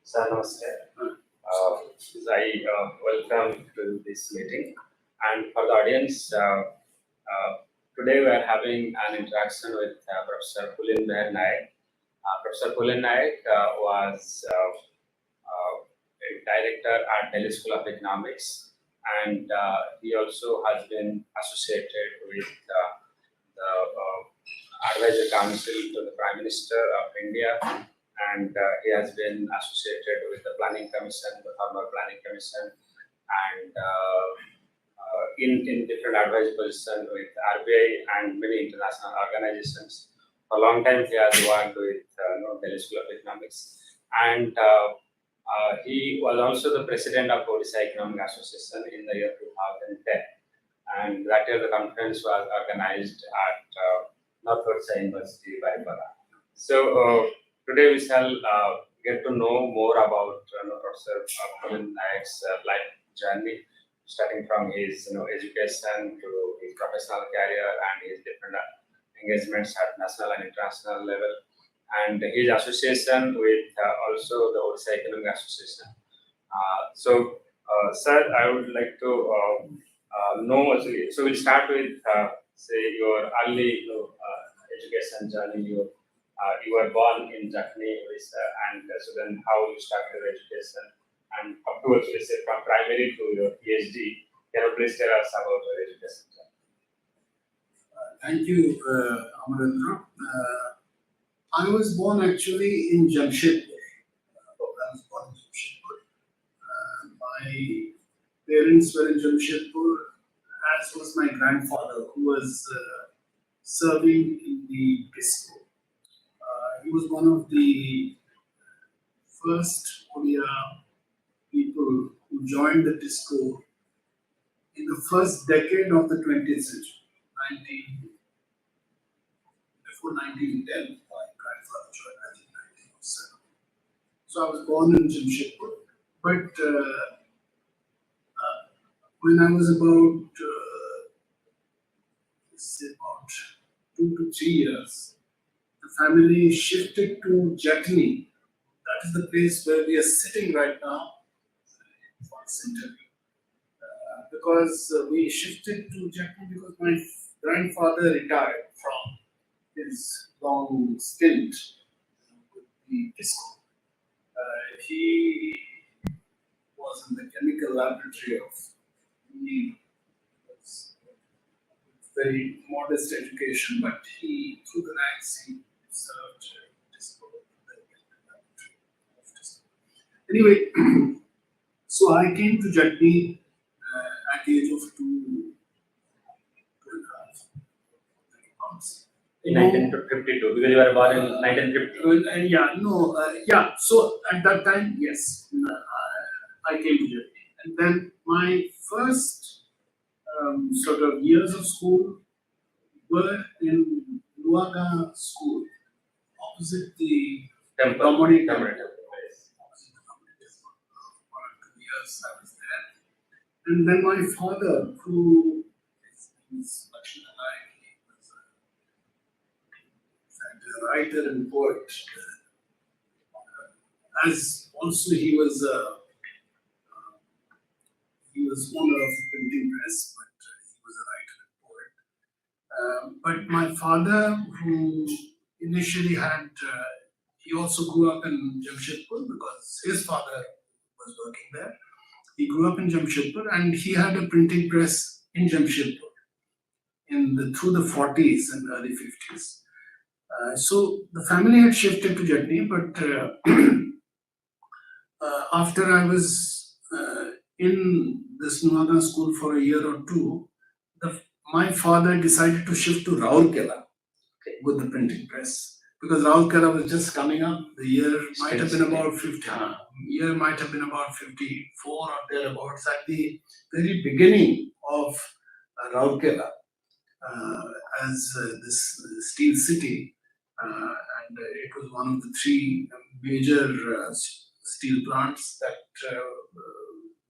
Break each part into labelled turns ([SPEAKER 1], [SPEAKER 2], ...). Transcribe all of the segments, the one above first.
[SPEAKER 1] Sir, namaste. I welcome to this meeting. And for the audience, today we are having an interaction with Professor Pulin Nayak. Professor Pulin Nayak was a director at Delhi School of Economics, and he also has been associated with the Advisory Council to the Prime Minister of India, and he has been associated with the Planning Commission, the former Planning Commission, and in different advisory positions with RBI and many international organizations. For a long time, he has worked with Delhi School of Economics, and he was also the president of Odisha Economic Association in the year 2010. And that year, the conference was organized at North Odisha University, Baripara. So today we shall get to know more about Professor Pulin Nayak's life journey, starting from his education to his professional career and his different engagements at national and international level, and his association with also the Odisha Economic Association. Sir, I would like to know. So we'll start with say your early education journey. You were born in Jagdish, Odisha, and so then how you started your education and upwards, say from primary to your PhD. Can you please tell us about your education journey?
[SPEAKER 2] Thank you, Amarendra. I was born actually in Jamshedpur. I was born in Jamshedpur. My parents were in Jamshedpur, as was my grandfather, who was serving in the disco. He was one of the first OEA people who joined the disco in the first decade of the 20th century, before 1910. My grandfather joined, I think, 1907. So I was born in Jamshedpur, but when I was about 2 to 3 years, the family shifted to Jagdish. That is the place where we are sitting right now for this interview. Because we shifted to Jagdish because my grandfather retired from his long stint with the disco. He was in the chemical laboratory of the very modest education, but he, through the ranks, he served disco. Anyway, so I came to Jagdish at the age of 2.5.
[SPEAKER 1] In 1952, because you were born in 1950.
[SPEAKER 2] So at that time, yes, I came to Jagdish. And then my first sort of years of school were in Luaga School, opposite the Community Temple. Opposite the Community Temple. 1 or 2 years I was there. And then my father, who is Laxmikanta, he was a writer and poet. As also he was owner of a printing press, but he was a writer and poet. But my father, who initially had, he also grew up in Jamshedpur because his father was working there. He grew up in Jamshedpur and he had a printing press in Jamshedpur through the 40s and early 50s. So the family had shifted to Jagdish, but after I was in this Nuaga school for a year or two, my father decided to shift to Raurkela with the printing press, because Raurkela was just coming up. The year might have been about 54 or thereabouts, at the very beginning of Raurkela as this steel city, and it was one of the 3 major steel plants that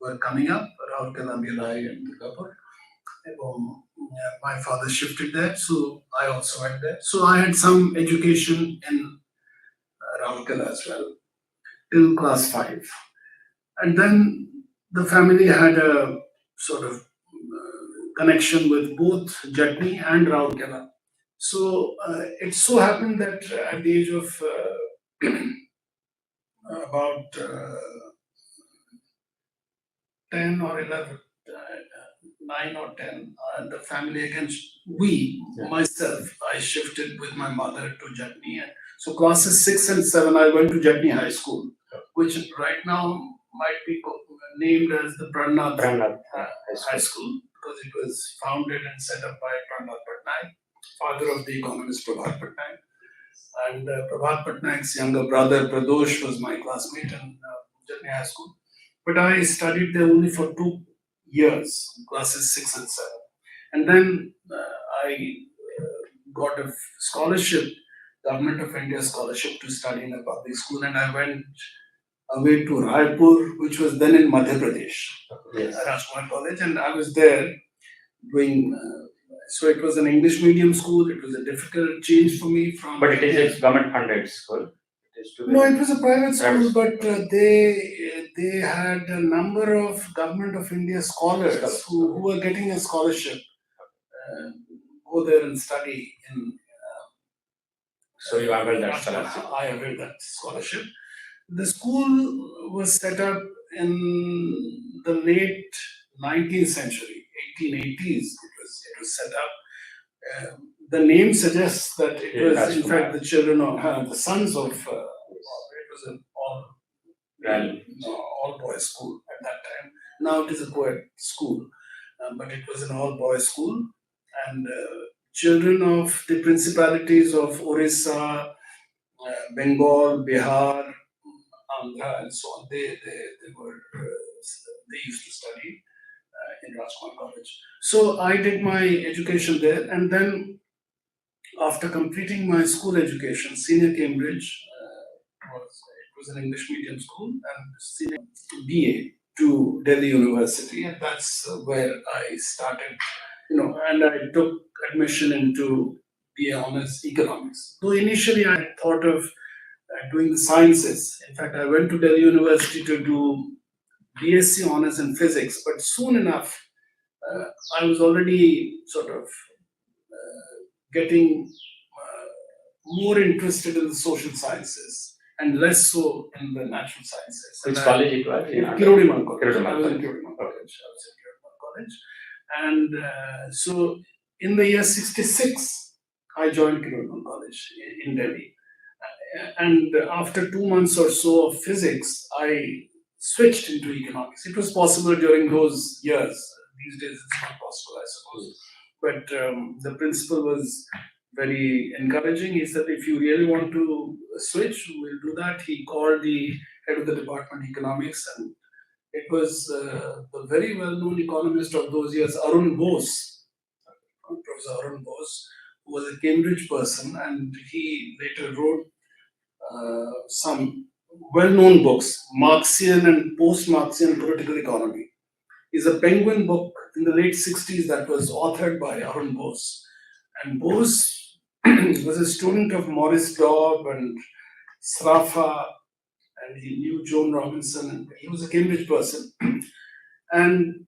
[SPEAKER 2] were coming up, Raurkela, Bhilai and Durgapur. My father shifted there, so I also went there. So I had some education in Raurkela as well. till class 5. And then the family had a sort of connection with both Jatni and Rourkela. So it so happened that at the age of about 10 or 11, 9 or 10, the family again, myself, I shifted with my mother to Jatni. And so classes 6 and 7, I went to Jatni High School, which right now might be named as the Pranath High School, because it was founded and set up by Pranath Patnaik, father of the economist Prabhat Patnaik. And Prabhat Patnaik's younger brother Pradosh was my classmate in Jatni High School. But I studied there only for 2 years, classes 6 and 7. And then I got a scholarship, Government of India scholarship to study in a public school, and I went away to Raipur, which was then in Madhya Pradesh, Rajkumar College, and I was there doing. So it was an English medium school. It was a difficult change for me from.
[SPEAKER 1] But it is a government funded school.
[SPEAKER 2] No, it was a private school, but they had a number of Government of India scholars who were getting a scholarship, go there and study in.
[SPEAKER 1] So you availed that scholarship?
[SPEAKER 2] I availed that scholarship. The school was set up in the late 19th century, 1880s. It was set up. The name suggests that it was in fact the children of the sons of. It was an all boys school at that time. Now it is a co-ed school, but it was an all boys school, and children of the principalities of Odisha, Bengal, Bihar, Andhra, and so on. They used to study in Rajkumar College. So I did my education there, and then after completing my school education, senior Cambridge, it was an English medium school, and senior BA to Delhi University, and that's where I started. And I took admission into BA Honors Economics. So initially I thought of doing the sciences. In fact, I went to Delhi University to do BSc Honors in Physics, but soon enough, I was already sort of getting more interested in the social sciences and less so in the natural sciences.
[SPEAKER 1] Which college it was?
[SPEAKER 2] Kirodimal College. I was in Kirodimal College. And so in the year 66, I joined Kirodimal College in Delhi. And after 2 months or so of physics, I switched into economics. It was possible during those years. These days it's not possible, I suppose. But the principal was very encouraging. He said, if you really want to switch, we'll do that. He called the head of the department, economics, and it was the very well-known economist of those years, Arun Bose, Professor Arun Bose, who was a Cambridge person, and he later wrote some well-known books, Marxian and post-Marxian political economy. Is a Penguin book in the late 60s that was authored by Arun Bose. And Bose was a student of Maurice Dobb and Sraffa, and he knew Joan Robinson, and he was a Cambridge person. And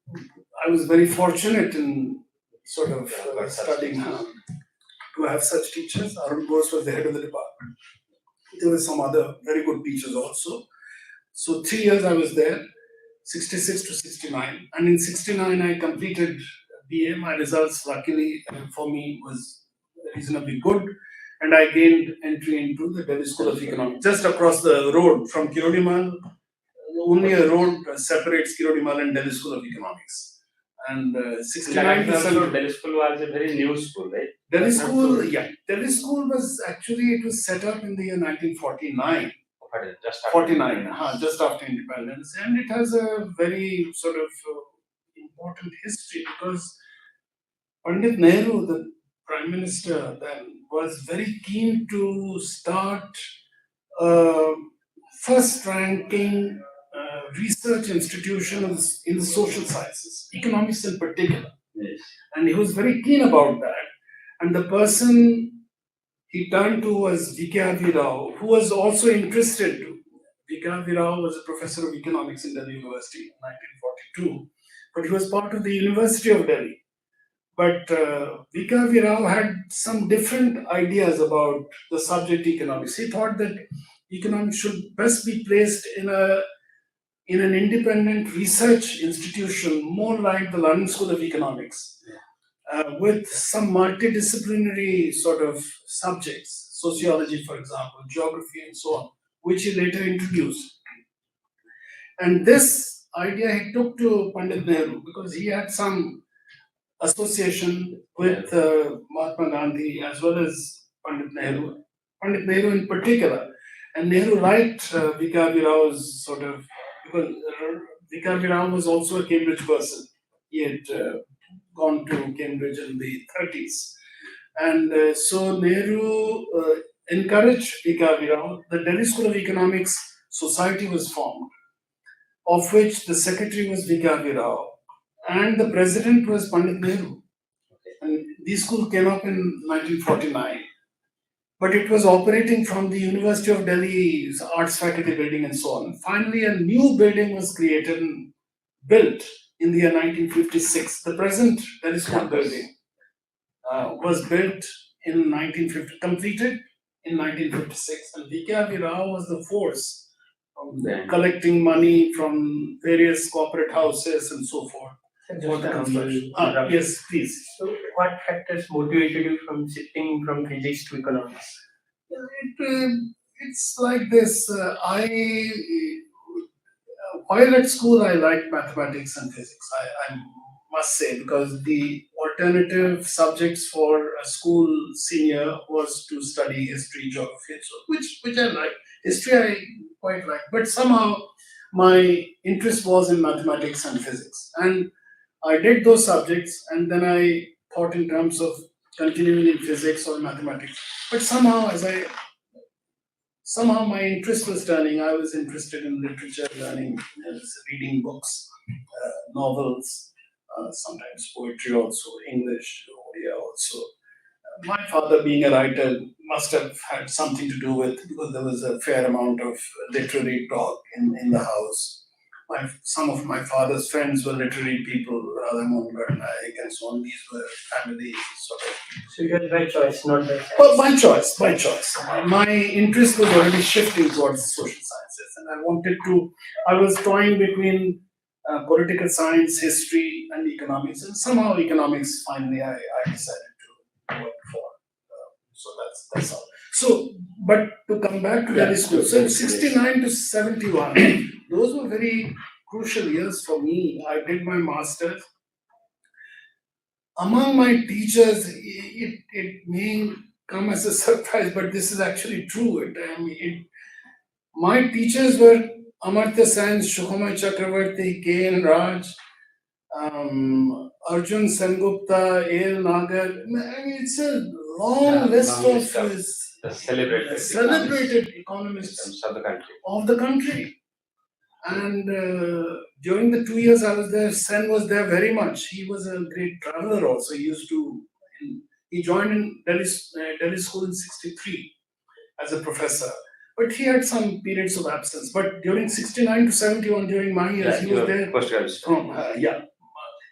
[SPEAKER 2] I was very fortunate in sort of studying to have such teachers. Arun Bose was the head of the department. There were some other very good teachers also. So 3 years I was there, 66 to 69. And in 69, I completed BA. My results, luckily for me, was reasonably good. And I gained entry into the Delhi School of Economics, just across the road from Kirodimal. Only a road separates Kirodimal and Delhi School of Economics. And 69
[SPEAKER 1] Delhi School was a very new school, right?
[SPEAKER 2] Delhi School was actually, it was set up in the year 1949. Just after independence, and it has a very sort of important history because Pandit Nehru, the Prime Minister then, was very keen to start first-ranking research institutions in the social sciences, economics in particular.
[SPEAKER 1] Yes.
[SPEAKER 2] And he was very keen about that. And the person he turned to was V.K.R.V. Rao, who was also interested Vikarvi Rao was a professor of economics in Delhi University in 1942, but he was part of the University of Delhi. But Vikarvi Rao had some different ideas about the subject economics. He thought that economics should best be placed in an independent research institution, more like the London School of Economics, with some multidisciplinary sort of subjects, sociology, for example, geography, and so on, which he later introduced. And this idea he took to Pandit Nehru because he had some association with Mahatma Gandhi as well as Pandit Nehru in particular. And Nehru liked Vikarvi Rao's sort of, because Vikarvi Rao was also a Cambridge person. He had gone to Cambridge in the 30s. And so Nehru encouraged Vikarvi Rao. The Delhi School of Economics Society was formed, of which the secretary was Vikarvi Rao and the president was Pandit Nehru. And this school came up in 1949, but it was operating from the University of Delhi's Arts Faculty building and so on. Finally, a new building was created and built in the year 1956. The present Delhi School building was built in 1950, completed in 1956, and Vikarvi Rao was the force collecting money from various corporate houses and so forth. Yes, please.
[SPEAKER 3] So, what factors motivated you from shifting from physics to economics?
[SPEAKER 2] It's like this. While at school, I liked mathematics and physics. I must say, because the alternative subjects for a school senior was to study history, geography, and so which I liked. History I quite liked, but somehow my interest was in mathematics and physics, and I did those subjects, and then I thought in terms of continuing in physics or mathematics. But somehow my interest was turning. I was interested in literature, learning, reading books, novels, sometimes poetry also, English, OEA also. My father, being a writer, must have had something to do with, because there was a fair amount of literary talk in the house. Some of my father's friends were literary people, Radha Mohan Nayak and so on. These were family sort of.
[SPEAKER 3] So you had by choice, not by chance.
[SPEAKER 2] Well, by choice. My interest was already shifting towards social sciences, and I was toying between political science, history, and economics, and somehow economics finally I decided to work for. So that's all. So, but to come back to Delhi School, so 69 to 71, those were very crucial years for me. I did my master's. Among my teachers, it may come as a surprise, but this is actually true. My teachers were Amartya Sen, Sukhomay Chakraborty, N Raj, Arjun Sengupta, A. Nagar. I mean, it's a long list of
[SPEAKER 1] the
[SPEAKER 2] celebrated economists
[SPEAKER 1] of the country.
[SPEAKER 2] of the country. And during the 2 years I was there, Sen was there very much. He was a great traveler also. He joined in Delhi School in 63 as a professor. But he had some periods of absence. But during 69 to 71, during my years, he was there.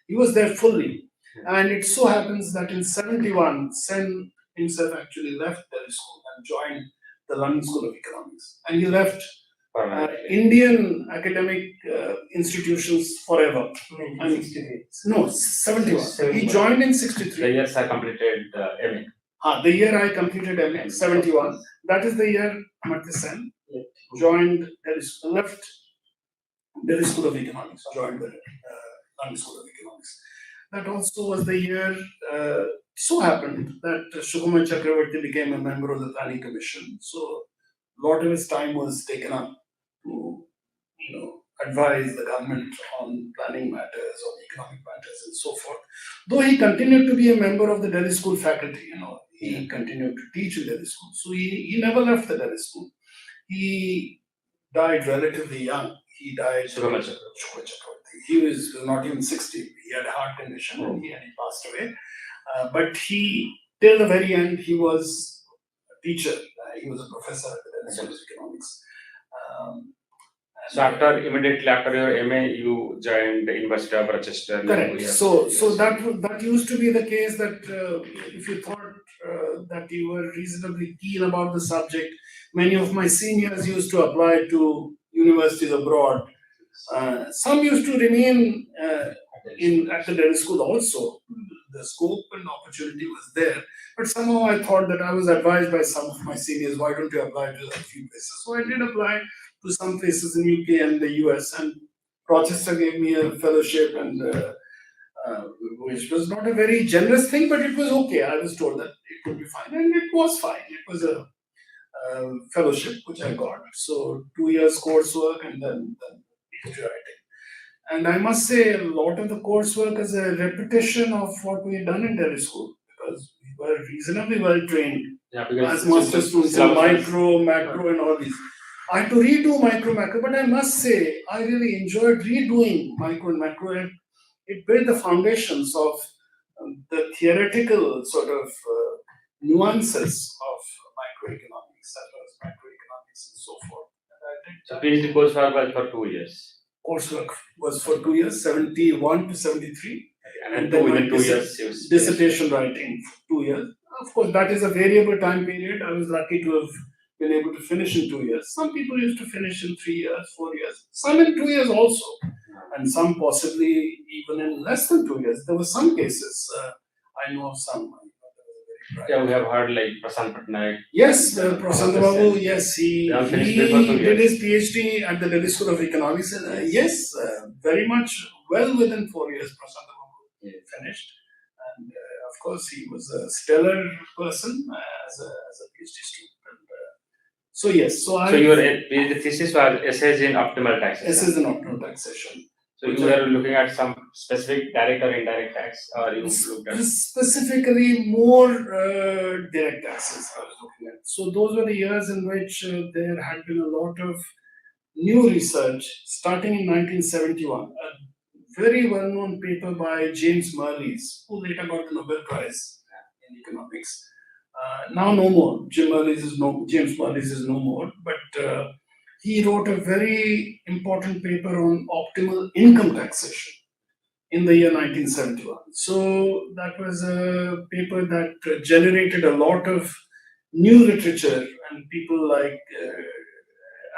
[SPEAKER 2] He was there fully. And it so happens that in 71, Sen himself actually left Delhi School and joined the London School of Economics. And he left Indian academic institutions forever.
[SPEAKER 3] 63.
[SPEAKER 2] No, 71. He joined in 63.
[SPEAKER 1] The years I completed MA.
[SPEAKER 2] The year I completed MA, 71. That is the year Amartya Sen left Delhi School of Economics, joined the London School of Economics. That also was the year, so happened that Sukhomay Chakraborty became a member of the Planning Commission. So a lot of his time was taken up to, advise the government on planning matters, on economic matters, and so forth. Though he continued to be a member of the Delhi School faculty, he continued to teach in Delhi School. So he never left the Delhi School. He died relatively young. He died.
[SPEAKER 1] Sukhomay Chakraborty.
[SPEAKER 2] He was not even 60. He had a heart condition and he passed away. But till the very end, he was a teacher. He was a professor at the Delhi School of Economics.
[SPEAKER 1] So immediately after your MA, you joined the University of Rochester.
[SPEAKER 2] Correct.
[SPEAKER 1] Yes.
[SPEAKER 2] So that used to be the case that if you thought that you were reasonably keen about the subject, many of my seniors used to apply to universities abroad. Some used to remain at the Delhi school also. The scope and opportunity was there, but somehow I thought that I was advised by some of my seniors, why don't you apply to a few places? So I did apply to some places in UK and the US, and Rochester gave me a fellowship, and which was not a very generous thing, but it was okay. I was told that it would be fine, and it was fine. It was a fellowship which I got. So 2 years coursework and then PhD writing. And I must say, a lot of the coursework is a repetition of what we had done in Delhi school, because we were reasonably well trained as master students in micro, macro, and all these. I had to redo micro, macro, but I must say, I really enjoyed redoing micro and macro, and it built the foundations of the theoretical sort of nuances of microeconomics, as well as macroeconomics and so forth.
[SPEAKER 1] So PhD course was for 2 years.
[SPEAKER 2] Coursework was for 2 years, 71 to 73.
[SPEAKER 1] And then within 2 years,
[SPEAKER 2] dissertation writing for 2 years. Of course, that is a variable time period. I was lucky to have been able to finish in 2 years. Some people used to finish in 3 years, 4 years, some in 2 years also, and some possibly even in less than 2 years. There were some cases. I know of some.
[SPEAKER 1] Yeah, we have heard like Prof Nayak.
[SPEAKER 2] Yes, Prof Babu, yes, he did his PhD at the Delhi School of Economics, and yes, very much well within 4 years, Prof Babu finished. And of course, he was a stellar person as a PhD student. So yes, so
[SPEAKER 1] your PhD thesis was essays in optimal taxation.
[SPEAKER 2] Essays in optimal taxation.
[SPEAKER 1] So you were looking at some specific direct or indirect tax, or you looked at
[SPEAKER 2] specifically more direct taxes I was looking at. So those were the years in which there had been a lot of new research, starting in 1971. A very well-known paper by James Mirrlees, who later got the Nobel Prize in economics. Now no more. James Mirrlees is no more, but he wrote a very important paper on optimal income taxation in the year 1971. So that was a paper that generated a lot of new literature, and people like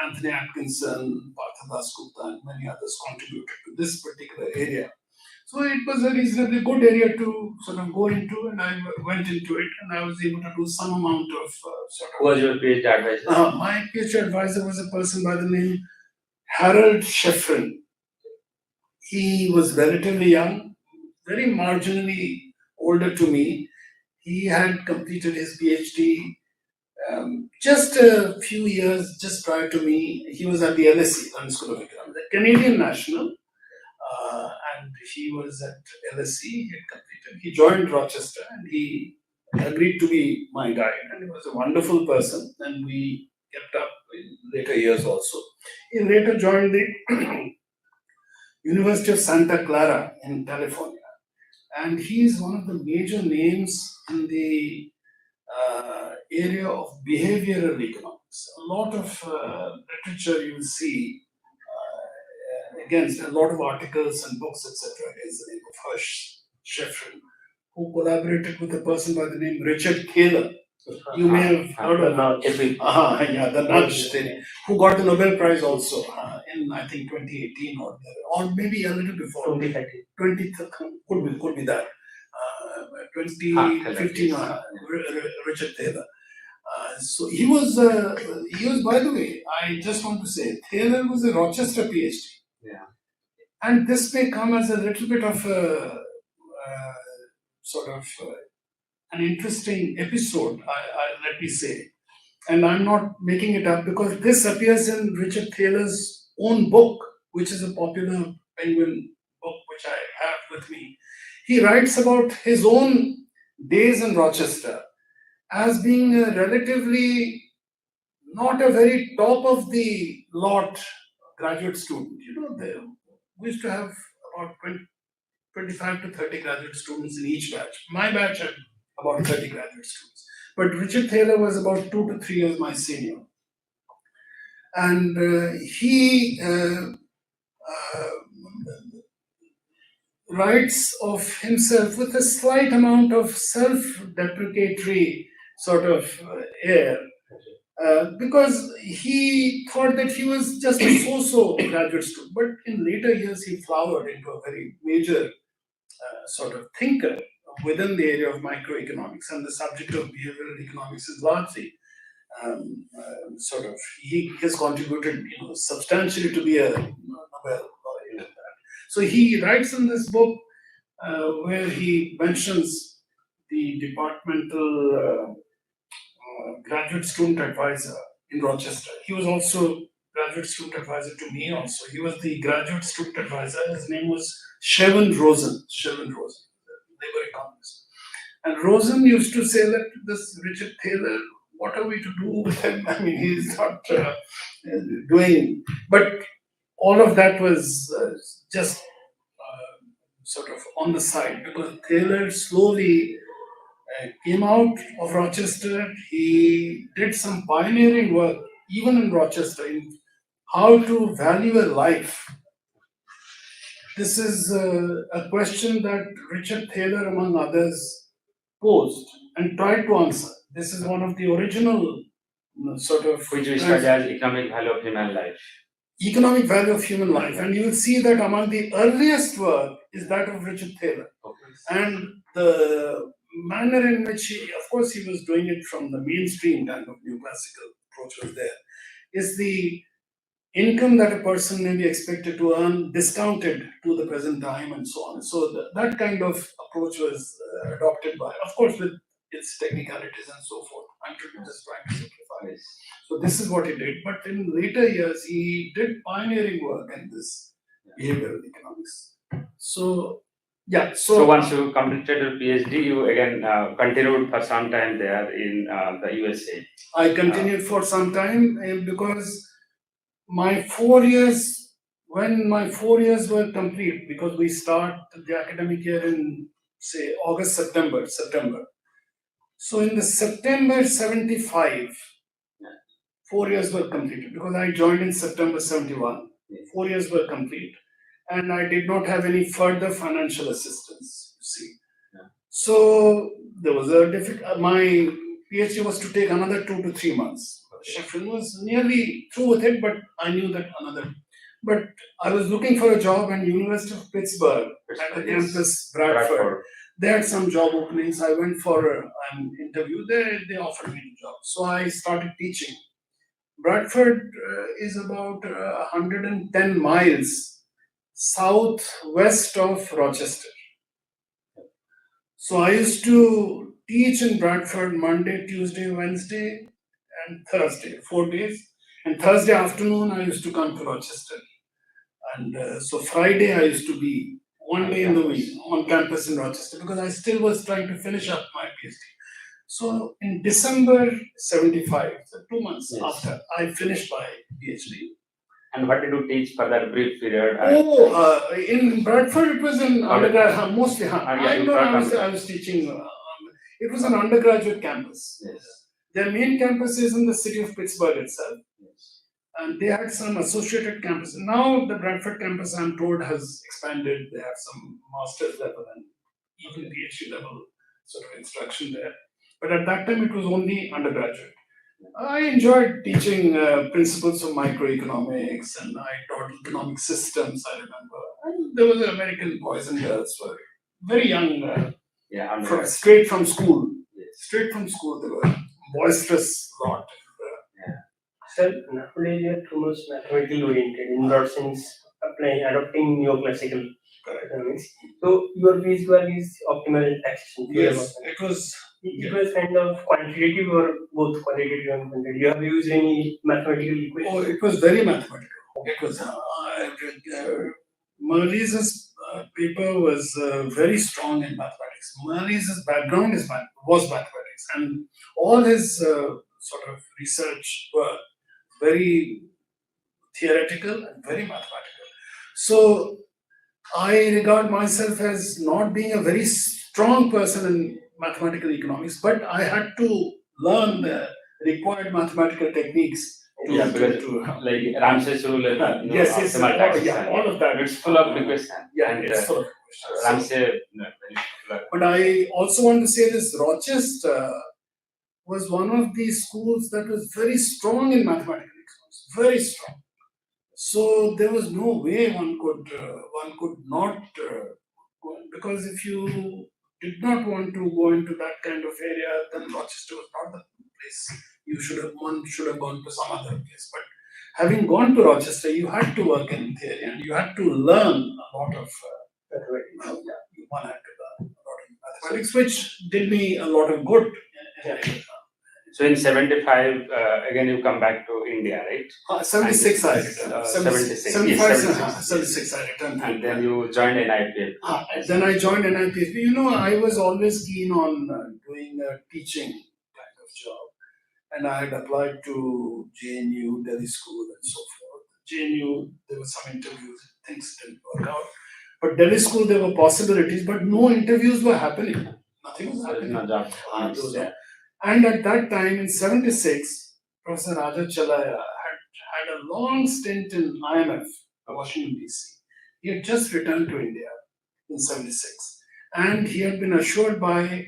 [SPEAKER 2] Anthony Atkinson, Partha Dasgupta, and many others contributed to this particular area. So it was a reasonably good area to sort of go into, and I went into it, and I was able to do some amount of sort of.
[SPEAKER 1] Who was your PhD advisor?
[SPEAKER 2] My PhD advisor was a person by the name Harold Scheffrin. He was relatively young, very marginally older to me. He had completed his PhD just a few years just prior to me. He was at the LSE, London School of Economics, a Canadian national. And he was at LSE, he had completed. He joined Rochester and he agreed to be my guide, and he was a wonderful person, and we kept up in later years also. He later joined the University of Santa Clara in California, and he is one of the major names in the area of behavioral economics. A lot of literature you will see against a lot of articles and books, etc., against the name of Hersh Scheffrin, who collaborated with a person by the name Richard Taylor. You may have heard of the nudge theory, who got the Nobel Prize also in, I think, 2018 or maybe a little before. 2013, could be that. 2015, Richard Taylor. So he was, by the way, I just want to say, Taylor was a Rochester PhD.
[SPEAKER 1] Yeah.
[SPEAKER 2] And this may come as a little bit of a sort of an interesting episode, let me say. And I'm not making it up, because this appears in Richard Taylor's own book, which is a popular Penguin book, which I have with me. He writes about his own days in Rochester as being a relatively not a very top of the lot graduate student. You know, we used to have about 25 to 30 graduate students in each batch. My batch had about 30 graduate students. But Richard Taylor was about 2 to 3 years my senior. And he writes of himself with a slight amount of self-deprecatory sort of air, because he thought that he was just a so-so graduate student. But in later years, he flowered into a very major sort of thinker within the area of microeconomics, and the subject of behavioral economics is largely sort of he has contributed, substantially to be a Nobel laureate. So he writes in this book where he mentions the departmental graduate student advisor in Rochester. He was also graduate student advisor to me also. He was the graduate student advisor. His name was Shevin Rosen, labor economist. And Rosen used to say that this Richard Thaler, what are we to do with him? I mean, he's not doing, but all of that was just sort of on the side, because Thaler slowly came out of Rochester. He did some pioneering work, even in Rochester, in how to value a life. This is a question that Richard Thaler, among others, posed and tried to answer. This is one of the original sort of
[SPEAKER 1] which we study as economic value of human life.
[SPEAKER 2] Economic value of human life, and you will see that among the earliest work is that of Richard Thaler.
[SPEAKER 1] Okay.
[SPEAKER 2] And the manner in which of course, he was doing it from the mainstream kind of neoclassical approach was there, is the income that a person may be expected to earn discounted to the present time and so on. So that kind of approach was adopted by, of course, with its technicalities and so forth. I'm just trying to simplify it. So this is what he did. But in later years, he did pioneering work in this behavioral economics. So, yeah.
[SPEAKER 1] So once you completed your PhD, you again continued for some time there in the USA.
[SPEAKER 2] I continued for some time because my 4 years, when my 4 years were complete, because we start the academic year in, say, August, September. So in the September 75, 4 years were completed, because I joined in September 71. 4 years were complete, and I did not have any further financial assistance, you see. So there was a my PhD was to take another 2 to 3 months. Sheffield was nearly through with it, but I knew that but I was looking for a job, and University of Pittsburgh at the campus Bradford. They had some job openings. I went for an interview. They offered me a job. So I started teaching. Bradford is about 110 miles southwest of Rochester. So I used to teach in Bradford Monday, Tuesday, Wednesday, and Thursday, 4 days. And Thursday afternoon, I used to come to Rochester. And so Friday, I used to be 1 day in the week on campus in Rochester, because I still was trying to finish up my PhD. So in December 75, so 2 months after, I finished my PhD.
[SPEAKER 1] And what did you teach for that brief period?
[SPEAKER 2] In Bradford, it was in undergrad, mostly. I was teaching. It was an undergraduate campus.
[SPEAKER 1] Yes.
[SPEAKER 2] Their main campus is in the city of Pittsburgh itself. Yes. And they had some associated campuses. Now the Bradford campus, I'm told, has expanded. They have some master's level and even PhD level sort of instruction there. But at that time, it was only undergraduate. I enjoyed teaching principles of microeconomics, and I taught economic systems, I remember. And there were American boys and girls who were very young, straight from school. Straight from school, they were boisterous lot.
[SPEAKER 3] Sir, nowadays you are too much mathematically oriented in broad sense, adopting neoclassical economics. So your views were is optimal taxation.
[SPEAKER 2] Yes, it was
[SPEAKER 3] kind of quantitative or both qualitative and quantitative. You have used any mathematical equation?
[SPEAKER 2] Oh, it was very mathematical. It was Merlis's paper was very strong in mathematics. Merlis's background was mathematics, and all his sort of research were very theoretical and very mathematical. So I regard myself as not being a very strong person in mathematical economics, but I had to learn the required mathematical techniques
[SPEAKER 1] Yeah, because like Ramses rule,
[SPEAKER 2] yes, yes,
[SPEAKER 1] optimal taxes,
[SPEAKER 2] yeah, all of that.
[SPEAKER 1] it's full of requests.
[SPEAKER 2] Yeah,
[SPEAKER 1] and
[SPEAKER 2] it's full of questions. So-
[SPEAKER 1] Ramses, very popular.
[SPEAKER 2] but I also want to say this: Rochester was one of these schools that was very strong in mathematical economics, very strong. So there was no way one could not because if you did not want to go into that kind of area, then Rochester was not the place. One should have gone to some other place. But having gone to Rochester, you had to work in theory and you had to learn a lot of one had to learn a lot of mathematics, which did me a lot of good.
[SPEAKER 1] So in 75, again you come back to India, right?
[SPEAKER 2] 76 I returned.
[SPEAKER 1] 76.
[SPEAKER 2] 75,
[SPEAKER 1] Yes,
[SPEAKER 2] 76 I returned.
[SPEAKER 1] And then you joined NIPF.
[SPEAKER 2] Then I joined NIPSP. I was always keen on doing a teaching kind of job. And I had applied to JNU, Delhi School, and so forth. JNU, there were some interviews, things didn't work out. But Delhi School, there were possibilities, but no interviews were happening. Nothing was happening.
[SPEAKER 1] No job.
[SPEAKER 2] And at that time, in 76, Professor Raja Chalaya had a long stint in IMF, Washington, D.C. He had just returned to India in 76. And he had been assured by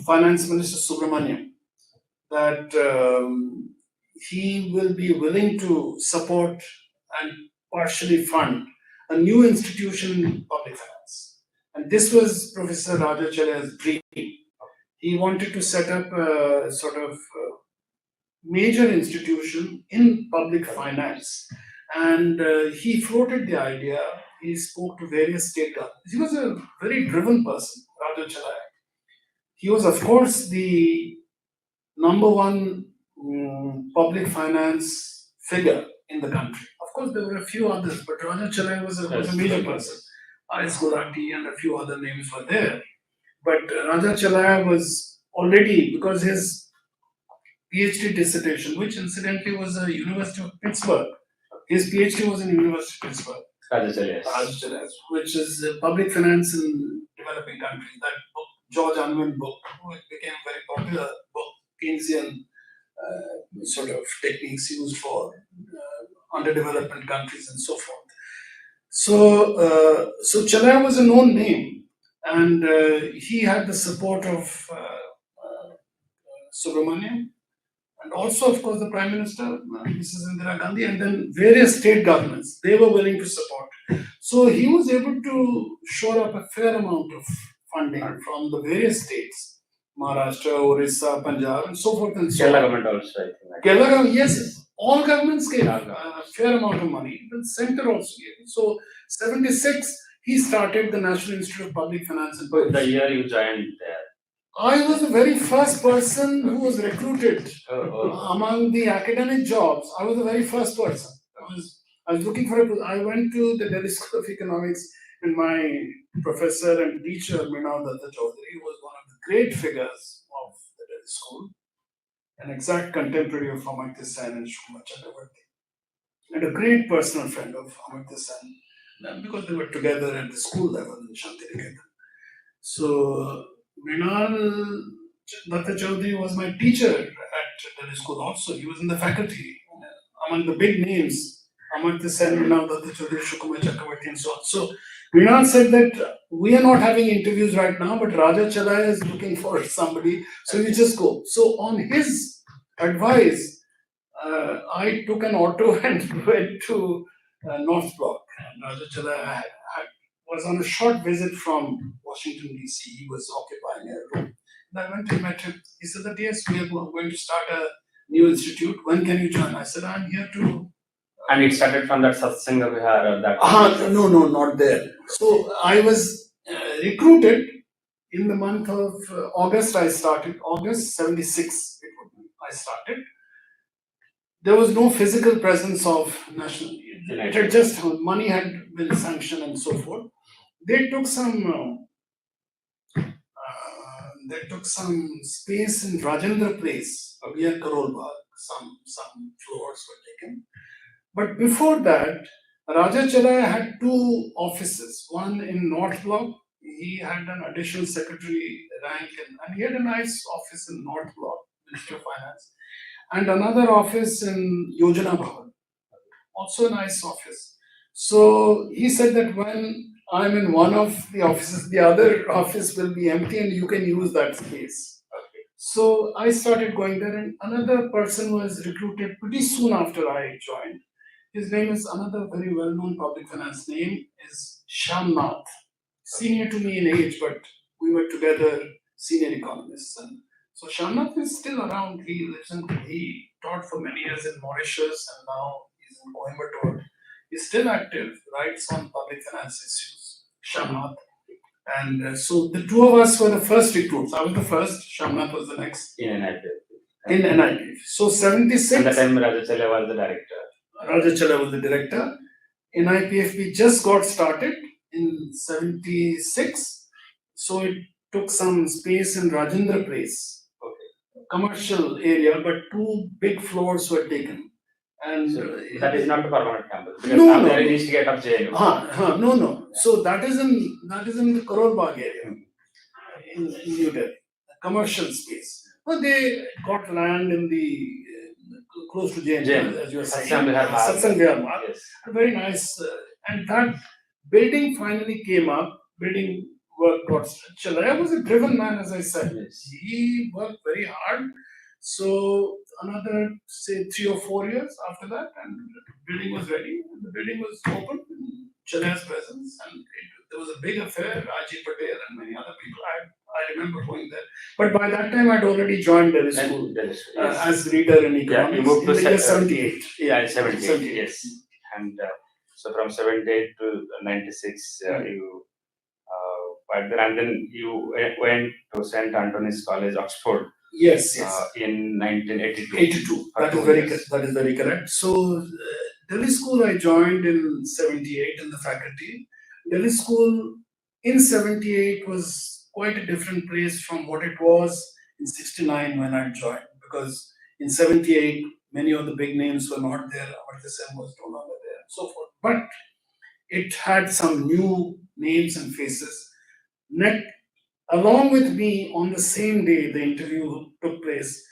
[SPEAKER 2] Finance Minister Subramaniam that he will be willing to support and partially fund a new institution in public finance. And this was Professor Raja Chalaya's dream. He wanted to set up a sort of major institution in public finance. And he floated the idea. He spoke to various state governments. He was a very driven person, Raja Chalaya. He was, of course, the number one public finance figure in the country. Of course, there were a few others, but Raja Chalaya was a major person. R.S. Gulati and a few other names were there. But Raja Chalaya was already, because his PhD dissertation, which incidentally was a University of Pittsburgh, his PhD was in University of Pittsburgh.
[SPEAKER 1] Raja Chalaya,
[SPEAKER 2] which is public finance in developing countries. That book, George Unwin book, which became a very popular book, Keynesian sort of techniques used for underdevelopment countries and so forth. So Chalaya was a known name, and he had the support of Subramaniam, and also, of course, the Prime Minister, Mrs. Indira Gandhi, and then various state governments. They were willing to support. So he was able to shore up a fair amount of funding from the various states, Maharashtra, Odisha, Punjab, and so forth and so on.
[SPEAKER 1] Kerala government also, I think.
[SPEAKER 2] Kerala government, yes, all governments gave a fair amount of money. The center also gave. So 76, he started the National Institute of Public Finance and
[SPEAKER 1] The year you joined there.
[SPEAKER 2] I was the very first person who was recruited among the academic jobs. I was the very first person. I was looking for I went to the Delhi School of Economics, and my professor and teacher, Mrinal Datta Chaudhary, was one of the great figures of the Delhi School, an exact contemporary of Amartya Sen and Sukhomay Chakraborty, and a great personal friend of Amartya Sen, because they were together at the school level in Shantiniketan. So Mrinal Datta Chaudhary was my teacher at Delhi School also. He was in the faculty. Among the big names, Amartya Sen, Mrinal Datta Chaudhary, Sukhomay Chakraborty, and so on. So Mrinal said that we are not having interviews right now, but Raja Chalaya is looking for somebody, so you just go. So on his advice, I took an auto and went to North Block. Raja Chalaya was on a short visit from Washington, D.C. He was occupying a room. And I went and met him. He said that, yes, we are going to start a new institute. When can you join? I said, I'm here to...
[SPEAKER 1] And it started from that Satsanga Vihar or that?
[SPEAKER 2] No, not there. So I was recruited in the month of August. I started, August 76, I started. There was no physical presence of national... It had just, money had been sanctioned and so forth. They took some space in Rajendra Place near Karol Bagh. Some floors were taken. But before that, Raja Chalaya had two offices. One in North Block. He had an additional secretary rank, and he had a nice office in North Block, Ministry of Finance. and another office in Yojana Bhavan, also a nice office. So he said that when I'm in one of the offices, the other office will be empty and you can use that space. So I started going there, and another person was recruited pretty soon after I joined. His name is another very well-known public finance name is Shamnath, senior to me in age, but we were together senior economists. And so Shamnath is still around. He taught for many years in Mauritius, and now he's in Coimbatore. He's still active, writes on public finance issues. Shamnath. And so the two of us were the first recruits. I was the first, Shamnath was the next.
[SPEAKER 1] In NIPF.
[SPEAKER 2] In NIPF. So 76.
[SPEAKER 1] And the time Rajachala was the director.
[SPEAKER 2] Rajachala was the director. In IPF, we just got started in 76. So it took some space in Rajendra Place, commercial area, but 2 big floors were taken. And
[SPEAKER 1] so that is not a permanent campus. Because
[SPEAKER 2] no,
[SPEAKER 1] there is to get up jail.
[SPEAKER 2] No. So that is in the Karol Bagh area in New Delhi, a commercial space. But they got land in the close to jail, as you were saying. Satsang Vihar Marg.
[SPEAKER 1] Yes.
[SPEAKER 2] Very nice. And that building finally came up. Building work got structured. I was a driven man, as I said.
[SPEAKER 1] Yes.
[SPEAKER 2] He worked very hard. So another, say, 3 or 4 years after that, and the building was ready. And the building was open in Chennai's presence, and there was a big affair. Ajit Patel and many other people. I remember going there. But by that time, I'd already joined Delhi School as reader in economics.
[SPEAKER 1] Yeah, you moved to
[SPEAKER 2] in the year 78.
[SPEAKER 1] Yeah, 78. Yes. And so from 78 to 96, you and then you went to St. Anthony's College, Oxford.
[SPEAKER 2] Yes.
[SPEAKER 1] In 1982.
[SPEAKER 2] 82. That is very correct. So Delhi School I joined in 78 in the faculty. Delhi School in 78 was quite a different place from what it was in 69 when I joined, because in 78 many of the big names were not there. Amartya Sen was no longer there, and so forth. But it had some new names and faces. Along with me on the same day the interview took place,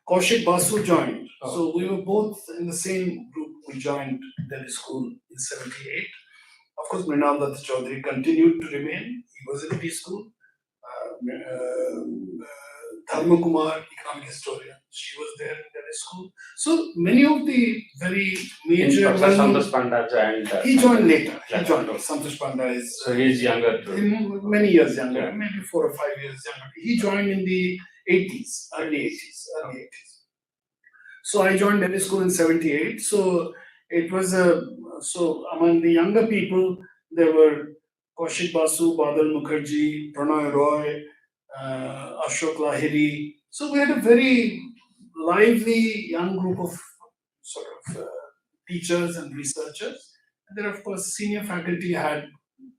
[SPEAKER 2] Kaushik Basu joined. So we were both in the same group. We joined Delhi School in 78. Of course, Mrinal Datta Chaudhary continued to remain. He was in the school. Dharma Kumar, economic historian, she was there in Delhi School. So many of the very major.
[SPEAKER 1] Santosh Panda joined.
[SPEAKER 2] He joined later. Santosh Panda is.
[SPEAKER 1] So he is younger too.
[SPEAKER 2] Many years younger, maybe 4 or 5 years younger. He joined in the 80s, early 80s. So I joined Delhi School in 78. So it was so among the younger people, there were Kaushik Basu, Badal Mukherjee, Pranay Roy, Ashok Lahiri. So we had a very lively young group of teachers and researchers. And then, of course, senior faculty had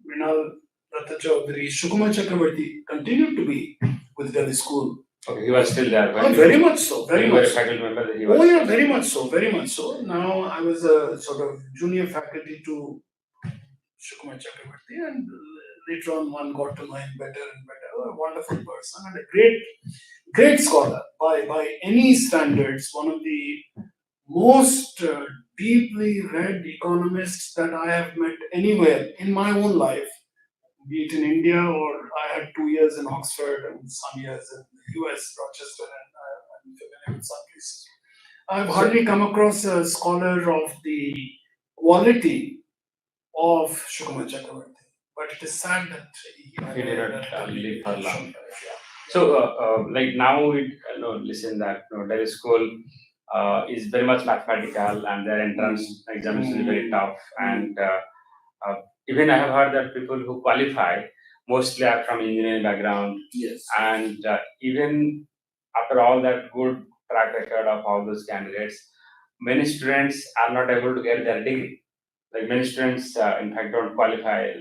[SPEAKER 2] Mrinal Datta Chaudhary, Sukhomay Chakraborty continued to be with Delhi School.
[SPEAKER 1] Okay, he was still there.
[SPEAKER 2] Very much so. Very much.
[SPEAKER 1] A faculty member.
[SPEAKER 2] Very much so. Now I was a sort of junior faculty to Sukhomay Chakraborty, and later on one got to know him better and better. A wonderful person and a great scholar by any standards. One of the most deeply read economists that I have met anywhere in my own life, be it in India or I had 2 years in Oxford and some years in the US, Rochester, and I'm familiar with some places. I've hardly come across a scholar of the quality of Sukhomay Chakraborty. But it is sad that he
[SPEAKER 1] did not live for long. So, like now we listen that Delhi School is very much mathematical, and their entrance exam is very tough. And even I have heard that people who qualify mostly are from engineering background.
[SPEAKER 2] Yes.
[SPEAKER 1] And even after all that good track record of all those candidates, many students are not able to get their degree. Like many students, in fact, don't qualify.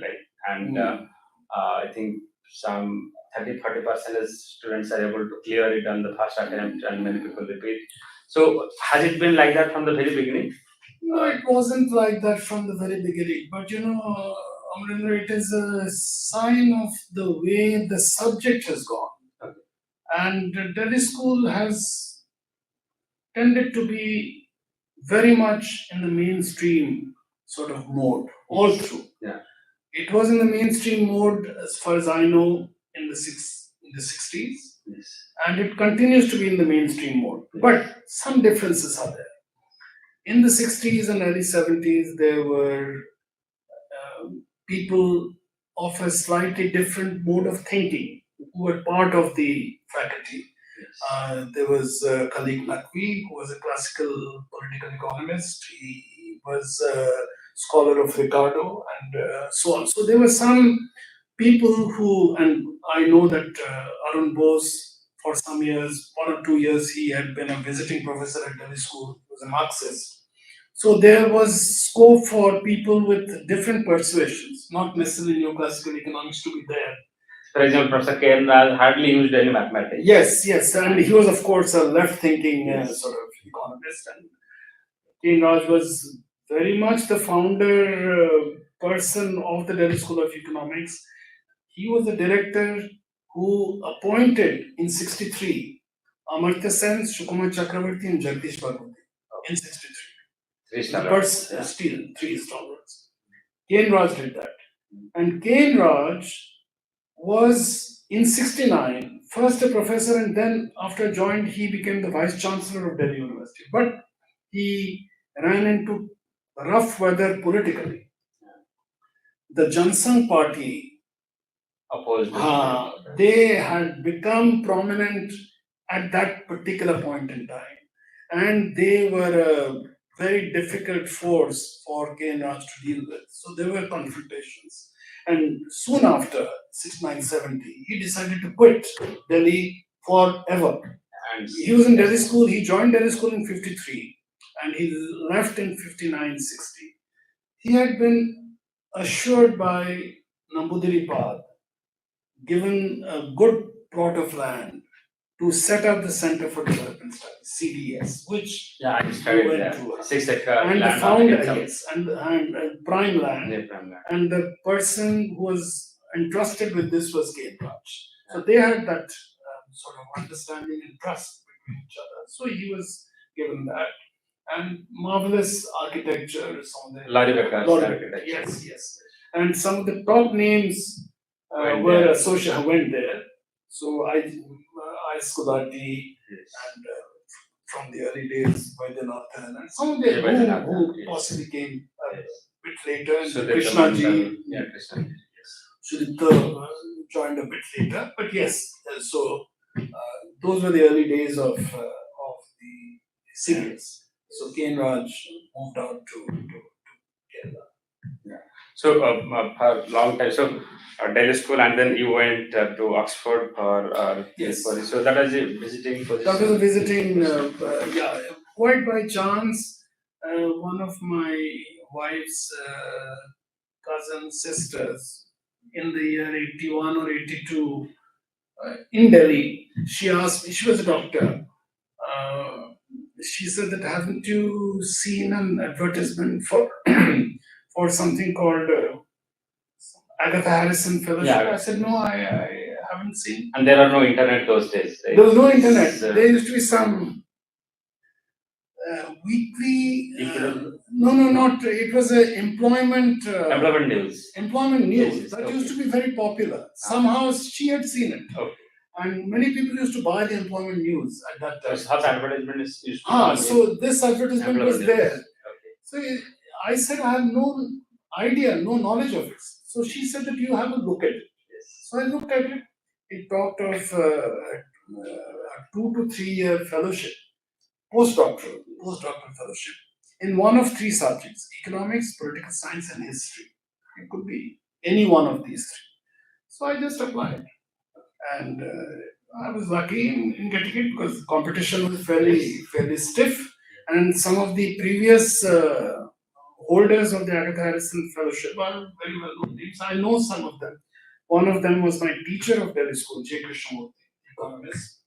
[SPEAKER 1] And I think some 30-40% students are able to clear it on the first attempt, and many people repeat. So has it been like that from the very beginning?
[SPEAKER 2] No, it wasn't like that from the very beginning. But Amarendra, it is a sign of the way the subject has gone. Okay. And Delhi School has tended to be very much in the mainstream sort of mode all through.
[SPEAKER 1] Yeah.
[SPEAKER 2] It was in the mainstream mode as far as I know in the 60s,
[SPEAKER 1] Yes.
[SPEAKER 2] and it continues to be in the mainstream mode. But some differences are there. In the 60s and early 70s, there were people of a slightly different mode of thinking who were part of the faculty. There was Khalid Naqvi, who was a classical political economist. He was a scholar of Ricardo and so on. So there were some people who, and I know that Arun Bose, for some years, 1 or 2 years, he had been a visiting professor at Delhi School, he was a Marxist. So there was scope for people with different persuasions, not necessarily neoclassical economics to be there.
[SPEAKER 1] For example, Professor N Raj hardly used any mathematics.
[SPEAKER 2] Yes, and he was, of course, a left-thinking
[SPEAKER 1] Yes.
[SPEAKER 2] sort of economist. And N Raj was very much the founder person of the Delhi School of Economics. He was the director who appointed in '63 Amartya Sen, Sukhomay Chakraborty, and Jagdish Bhagwati in '63.
[SPEAKER 1] Three
[SPEAKER 2] The
[SPEAKER 1] stalwarts.
[SPEAKER 2] first steel, 3 stalwarts. N Raj did that. And N Raj was in '69 first a professor, and then after joined he became the vice chancellor of Delhi University. But he ran into rough weather politically. The Jansangh party,
[SPEAKER 1] Opposed.
[SPEAKER 2] they had become prominent at that particular point in time, and they were a very difficult force for N Raj to deal with. So there were confrontations. And soon after, 69-70, he decided to quit Delhi forever.
[SPEAKER 1] And
[SPEAKER 2] He was in Delhi School, he joined Delhi School in '53, and he left in '59-60. He had been assured by Namboodiripad, given a good plot of land to set up the Center for Development Studies, CDS, which
[SPEAKER 1] yeah, I studied
[SPEAKER 2] went
[SPEAKER 1] there.
[SPEAKER 2] to
[SPEAKER 1] 6 acre
[SPEAKER 2] and the
[SPEAKER 1] land
[SPEAKER 2] founder,
[SPEAKER 1] market itself.
[SPEAKER 2] yes, and prime land.
[SPEAKER 1] Yeah, from land.
[SPEAKER 2] And the person who was entrusted with this was N Raj. So they had that sort of understanding and trust between each other. So he was given that. And marvelous architecture, some of the
[SPEAKER 1] Lorry Becker's
[SPEAKER 2] Lorry
[SPEAKER 1] architecture.
[SPEAKER 2] yes. And some of the top names
[SPEAKER 1] Went
[SPEAKER 2] were
[SPEAKER 1] there.
[SPEAKER 2] associated, went there. So I Skulati
[SPEAKER 1] Yes.
[SPEAKER 2] and from the early days, Vaidyanathan, and some of the
[SPEAKER 1] Yeah, Vaidyanathan,
[SPEAKER 2] who
[SPEAKER 1] yes.
[SPEAKER 2] possibly came a
[SPEAKER 1] Yes.
[SPEAKER 2] bit later, and
[SPEAKER 1] So
[SPEAKER 2] Krishnaji,
[SPEAKER 1] yeah, Krishnaji. Yes.
[SPEAKER 2] Sudipta joined a bit later, but yes, so those were the early days of the series. So N Raj moved out to Kerala.
[SPEAKER 1] So for long time, so Delhi school, and then you went to Oxford for
[SPEAKER 2] Yes.
[SPEAKER 1] so that was a visiting position.
[SPEAKER 2] That was a visiting, quite by chance. One of my wife's cousin sisters in the year 81 or 82 in Delhi, she asked me, she was a doctor. She said that haven't you seen an advertisement for for something called Agatha Harrison Fellowship?
[SPEAKER 1] Yeah.
[SPEAKER 2] I said, no, I haven't seen.
[SPEAKER 1] And there are no internet those days. Right?
[SPEAKER 2] There was no internet.
[SPEAKER 1] So-
[SPEAKER 2] There used to be some weekly.
[SPEAKER 1] Equal-
[SPEAKER 2] No, not. It was a employment.
[SPEAKER 1] Employment news.
[SPEAKER 2] Employment news
[SPEAKER 1] Yes,
[SPEAKER 2] that
[SPEAKER 1] okay.
[SPEAKER 2] used to be very popular. Somehow she had seen it,
[SPEAKER 1] Okay.
[SPEAKER 2] and many people used to buy the employment news at that time.
[SPEAKER 1] So how the advertisement is used to be.
[SPEAKER 2] So this advertisement was
[SPEAKER 1] Employment
[SPEAKER 2] there.
[SPEAKER 1] news. Okay.
[SPEAKER 2] So I said I have no idea, no knowledge of it. So she said that you have a look at it.
[SPEAKER 1] Yes.
[SPEAKER 2] So I looked at it. It talked of a 2 to 3 year fellowship, postdoctoral fellowship in one of 3 subjects: economics, political science, and history. It could be any one of these 3. So I just applied, and I was lucky in getting it because the competition was fairly stiff, and some of the previous holders of the Agatha Harrison Fellowship are very well known names. I know some of them. One of them was my teacher of Delhi School, J. Krishnamurthy, economist.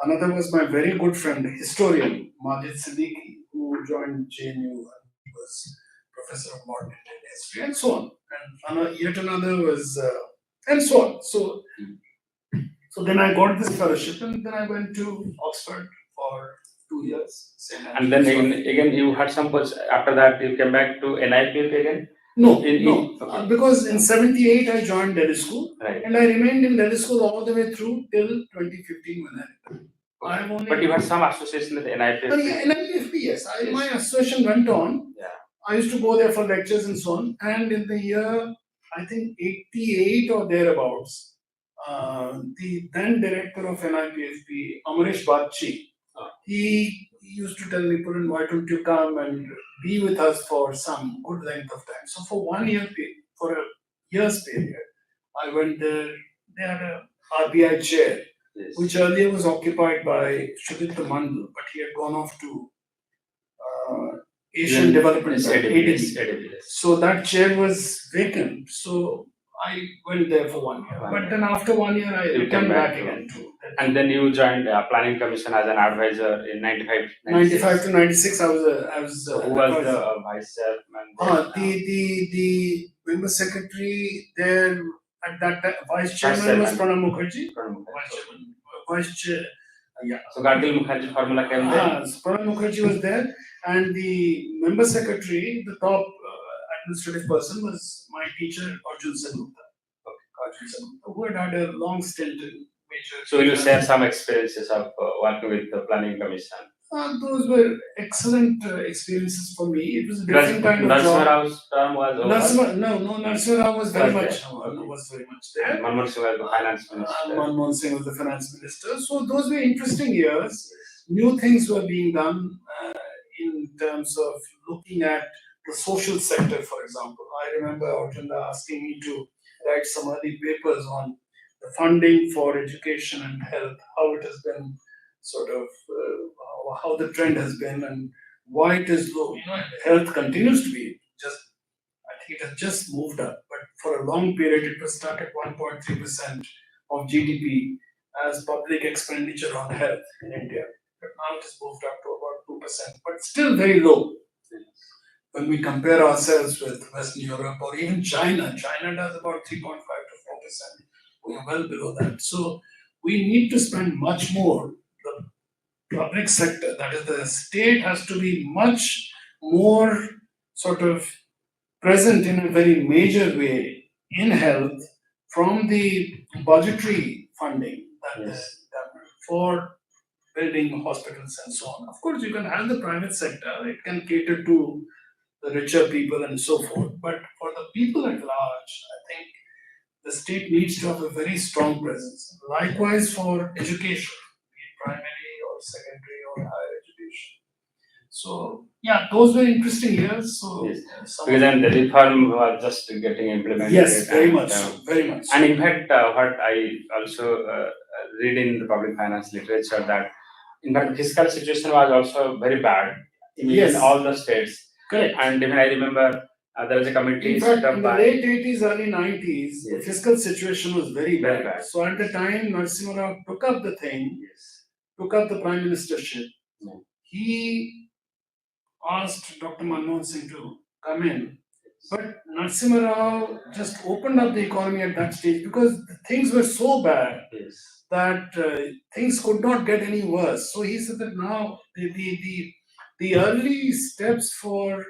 [SPEAKER 2] Another was my very good friend, historian, Majid Siddiqui, who joined JNU. He was professor of modern Indian history, and so on. And yet another was, and so on. So then I got this fellowship, and then I went to Oxford for 2 years. Same
[SPEAKER 1] And then
[SPEAKER 2] attitude.
[SPEAKER 1] again you had some post after that you came back to NIPF again?
[SPEAKER 2] No,
[SPEAKER 1] In-
[SPEAKER 2] no,
[SPEAKER 1] okay.
[SPEAKER 2] because in 78 I joined Delhi school
[SPEAKER 1] Right.
[SPEAKER 2] and I remained in Delhi school all the way through till 2015 when I retired. I've only.
[SPEAKER 1] But you had some association with NIPF?
[SPEAKER 2] NIPFP, yes.
[SPEAKER 1] Yes.
[SPEAKER 2] My association went on.
[SPEAKER 1] Yeah.
[SPEAKER 2] I used to go there for lectures and so on. And in the year, I think 88 or thereabouts, the then director of NIPFP, Amresh Bagchi, he used to tell me, Pulin, why don't you come and be with us for some good length of time? So for 1 year, for a year's period, I went there. They had a RBI chair,
[SPEAKER 1] Yes.
[SPEAKER 2] which earlier was occupied by Sudipta Mandal, but he had gone off to Asian
[SPEAKER 1] Yes,
[SPEAKER 2] Development Bank,
[SPEAKER 1] ADB,
[SPEAKER 2] ADB.
[SPEAKER 1] yes.
[SPEAKER 2] So that chair was vacant. So I went there for 1 year. But then after 1 year, I
[SPEAKER 1] You
[SPEAKER 2] returned
[SPEAKER 1] came back
[SPEAKER 2] back
[SPEAKER 1] to-
[SPEAKER 2] again to
[SPEAKER 1] And then you joined Planning Commission as an advisor in 95.
[SPEAKER 2] 95 to 96. I was
[SPEAKER 1] So who was the vice chairman?
[SPEAKER 2] the member secretary there at that time. Vice chairman was Pranab Mukherjee. Vice chair. Yeah.
[SPEAKER 1] So Gadgil Mukherjee formula came there.
[SPEAKER 2] So Pranab Mukherjee was there, and the member secretary, the top administrative person, was my teacher Arjun Senugupta. Arjun Senugupta, who had a long stint in major.
[SPEAKER 1] So will you share some experiences of working with the Planning Commission?
[SPEAKER 2] Those were excellent experiences for me. It was a different kind of
[SPEAKER 1] Narasimha
[SPEAKER 2] job.
[SPEAKER 1] Rao's term was over.
[SPEAKER 2] Narasimha Rao was very
[SPEAKER 1] Was
[SPEAKER 2] much
[SPEAKER 1] there.
[SPEAKER 2] was very much there.
[SPEAKER 1] And Manmohan Singh was the finance minister.
[SPEAKER 2] Manmohan Singh was the finance minister. So those were interesting years. New things were being done in terms of looking at the social sector, for example. I remember Arjunda asking me to write some early papers on the funding for education and health, how it has been sort of, how the trend has been and why it is low. Health continues to be just, I think it has just moved up, but for a long period it was stuck at 1.3% of GDP as public expenditure on health in India. But now it has moved up to about 2%, but still very low. When we compare ourselves with Western Europe or even China, China does about 3.5 to 4%. We are well below that. So we need to spend much more. The public sector, that is the state, has to be much more sort of present in a very major way in health from the budgetary funding for building hospitals and so on. Of course, you can have the private sector, it can cater to the richer people and so forth, but for the people at large, I think the state needs to have a very strong presence. Likewise for education, be it primary or secondary or higher education. So yeah, those were interesting years. So
[SPEAKER 1] Yes. Because then the reform was just getting implemented.
[SPEAKER 2] yes, very
[SPEAKER 1] and,
[SPEAKER 2] much, very much.
[SPEAKER 1] And in fact, what I also read in the public finance literature that in fact fiscal situation was also very bad in all the states.
[SPEAKER 2] Correct.
[SPEAKER 1] And even I remember there was a committee
[SPEAKER 2] In
[SPEAKER 1] set
[SPEAKER 2] fact,
[SPEAKER 1] up
[SPEAKER 2] in the
[SPEAKER 1] by
[SPEAKER 2] late 80s, early 90s, the
[SPEAKER 1] Yes.
[SPEAKER 2] fiscal situation was very
[SPEAKER 1] Very
[SPEAKER 2] bad.
[SPEAKER 1] bad.
[SPEAKER 2] So at the time, Narasimha Rao took up the thing,
[SPEAKER 1] Yes.
[SPEAKER 2] took up the prime ministership.
[SPEAKER 1] Yeah.
[SPEAKER 2] He asked Dr. Manmohan Singh to come in, but Narasimha Rao just opened up the economy at that stage because things were so bad
[SPEAKER 1] Yes.
[SPEAKER 2] that things could not get any worse. So he said that now the early steps for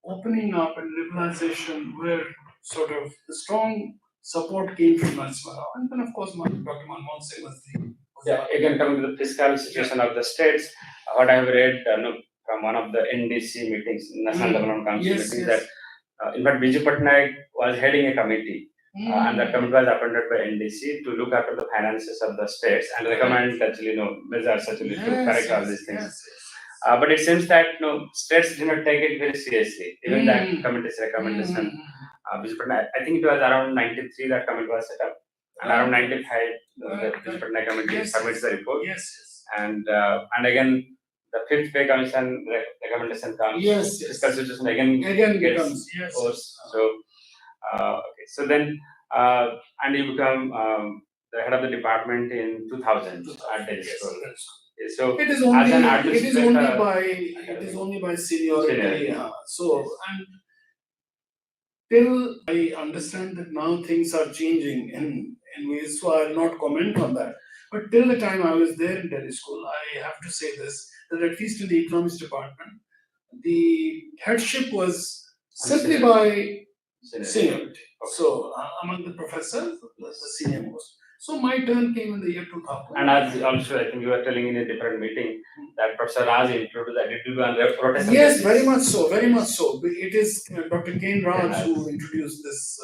[SPEAKER 2] opening up and liberalization were sort of the strong support came from Narasimha Rao. And then, of course, Dr. Manmohan Singh was the.
[SPEAKER 1] Yeah, again, coming to the fiscal situation of the states, what I have read from one of the NDC meetings, National Development Council meetings, that in fact, Biju Patnaik was heading a committee, and that committee was appointed by NDC to look after the finances of the states and recommend actually, measures actually to correct all these things. But it seems that states did not take it very seriously. Even that committee's recommendation. Biju Patnaik, I think it was around 93 that committee was set up, and around 95 the Biju Patnaik committee submits the report. And again the fifth pay commission recommendation comes. Fiscal situation again gets worse. So okay, so then and you become the head of the department in 2000 at Delhi School. So
[SPEAKER 2] it is only
[SPEAKER 1] as an
[SPEAKER 2] it is only by seniority. So and till I understand that now things are changing in ways, so I'll not comment on that. But till the time I was there in Delhi school, I have to say this, that at least in the economics department, the headship was simply by seniority. So among the professors, the senior most. So my turn came in the year 2000.
[SPEAKER 1] And as also, I think you were telling in a different meeting that Professor Raj introduced that it will be on the rotation
[SPEAKER 2] Yes,
[SPEAKER 1] basis.
[SPEAKER 2] very much so, very much so. It is Dr. N Raj
[SPEAKER 1] Raj.
[SPEAKER 2] who introduced this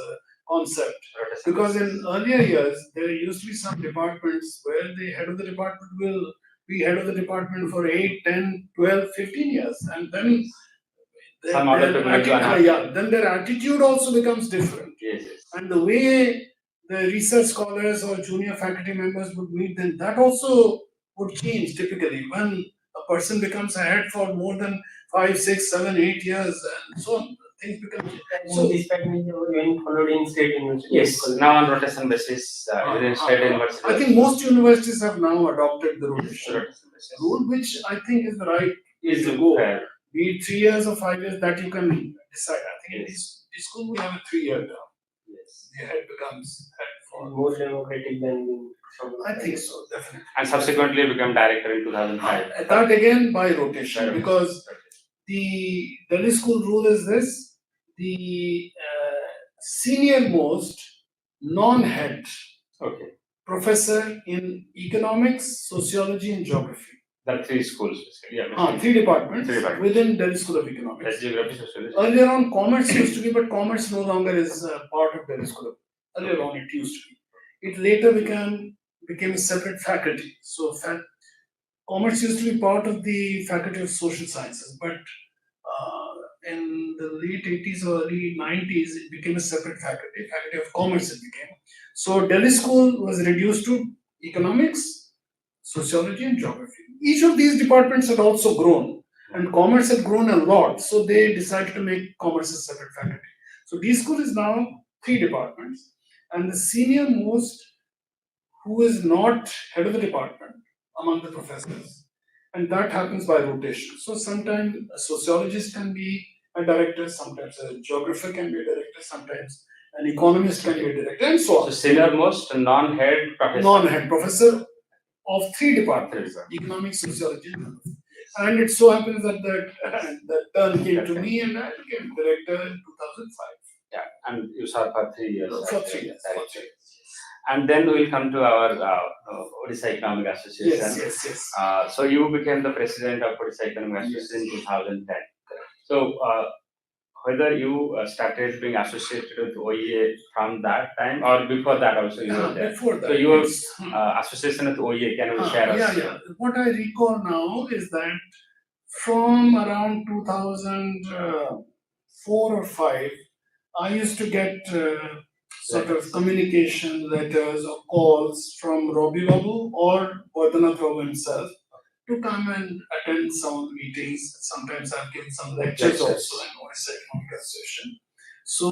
[SPEAKER 2] concept.
[SPEAKER 1] Rotation
[SPEAKER 2] Because
[SPEAKER 1] basis.
[SPEAKER 2] in earlier years, there used to be some departments where the head of the department will be head of the department for 8, 10, 12, 15 years. And then
[SPEAKER 1] Some other people will be unhappy.
[SPEAKER 2] then their attitude also becomes different.
[SPEAKER 1] Yes, yes.
[SPEAKER 2] And the way the research scholars or junior faculty members would meet, then that also would change typically when a person becomes a head for more than 5, 6, 7, 8 years and so on. Things become
[SPEAKER 3] So this pattern is when followed in state university.
[SPEAKER 1] Yes, now on rotation basis, in state university.
[SPEAKER 2] I think most universities have now adopted the rotation
[SPEAKER 1] rotation basis.
[SPEAKER 2] rule, which I think is the right way
[SPEAKER 1] Is
[SPEAKER 2] to go.
[SPEAKER 1] fair.
[SPEAKER 2] Be it 3 years or 5 years, that you can decide. I think in
[SPEAKER 1] Yes.
[SPEAKER 2] this school we have a 3-year term.
[SPEAKER 1] Yes.
[SPEAKER 2] The head becomes head for.
[SPEAKER 3] More democratic than
[SPEAKER 2] I think so, definitely.
[SPEAKER 1] And subsequently become director in 2005.
[SPEAKER 2] That again by rotation,
[SPEAKER 1] Right.
[SPEAKER 2] because the Delhi school rule is this: the senior most non-head
[SPEAKER 1] Okay.
[SPEAKER 2] professor in economics, sociology, and geography.
[SPEAKER 1] There are 3 schools. Yeah.
[SPEAKER 2] 3 departments
[SPEAKER 1] Three departments.
[SPEAKER 2] within Delhi School of Economics.
[SPEAKER 1] That's geography, sociology.
[SPEAKER 2] Earlier on, commerce used to be, but commerce no longer is part of Delhi School. Earlier on, it used to be. It later became a separate faculty. So, commerce used to be part of the Faculty of Social Sciences, but in the late 80s or early 90s, it became a separate faculty. Faculty of Commerce it became. So, Delhi School was reduced to economics, sociology, and geography. Each of these departments had also grown, and commerce had grown a lot, so they decided to make commerce a separate faculty. So D school is now 3 departments, and the senior most who is not head of the department among the professors, and that happens by rotation. So sometimes a sociologist can be a director, sometimes a geographer can be a director, sometimes an economist can be a director, and so
[SPEAKER 1] So
[SPEAKER 2] on.
[SPEAKER 1] senior most non-head professor.
[SPEAKER 2] Non-head professor of 3 departments: economics, sociology, and geography. And it so happens that that turn came to me, and I became director in 2005.
[SPEAKER 1] Yeah, and you served for 3 years.
[SPEAKER 2] For 3 years.
[SPEAKER 1] And then we'll come to our Odisha Economic Association.
[SPEAKER 2] Yes.
[SPEAKER 1] So you became the president of Odisha Economic Association in 2010. So whether you started being associated with OEA from that time or before that also you were there.
[SPEAKER 2] Before that.
[SPEAKER 1] So your association with OEA, can you share us?
[SPEAKER 2] Yeah. What I recall now is that from around 2004 or 5, I used to get sort of communication letters or calls from Robbie Babu or Vardhanath Babu himself to come and attend some of the meetings. Sometimes I've given some lectures also in Odisha Economic Association. So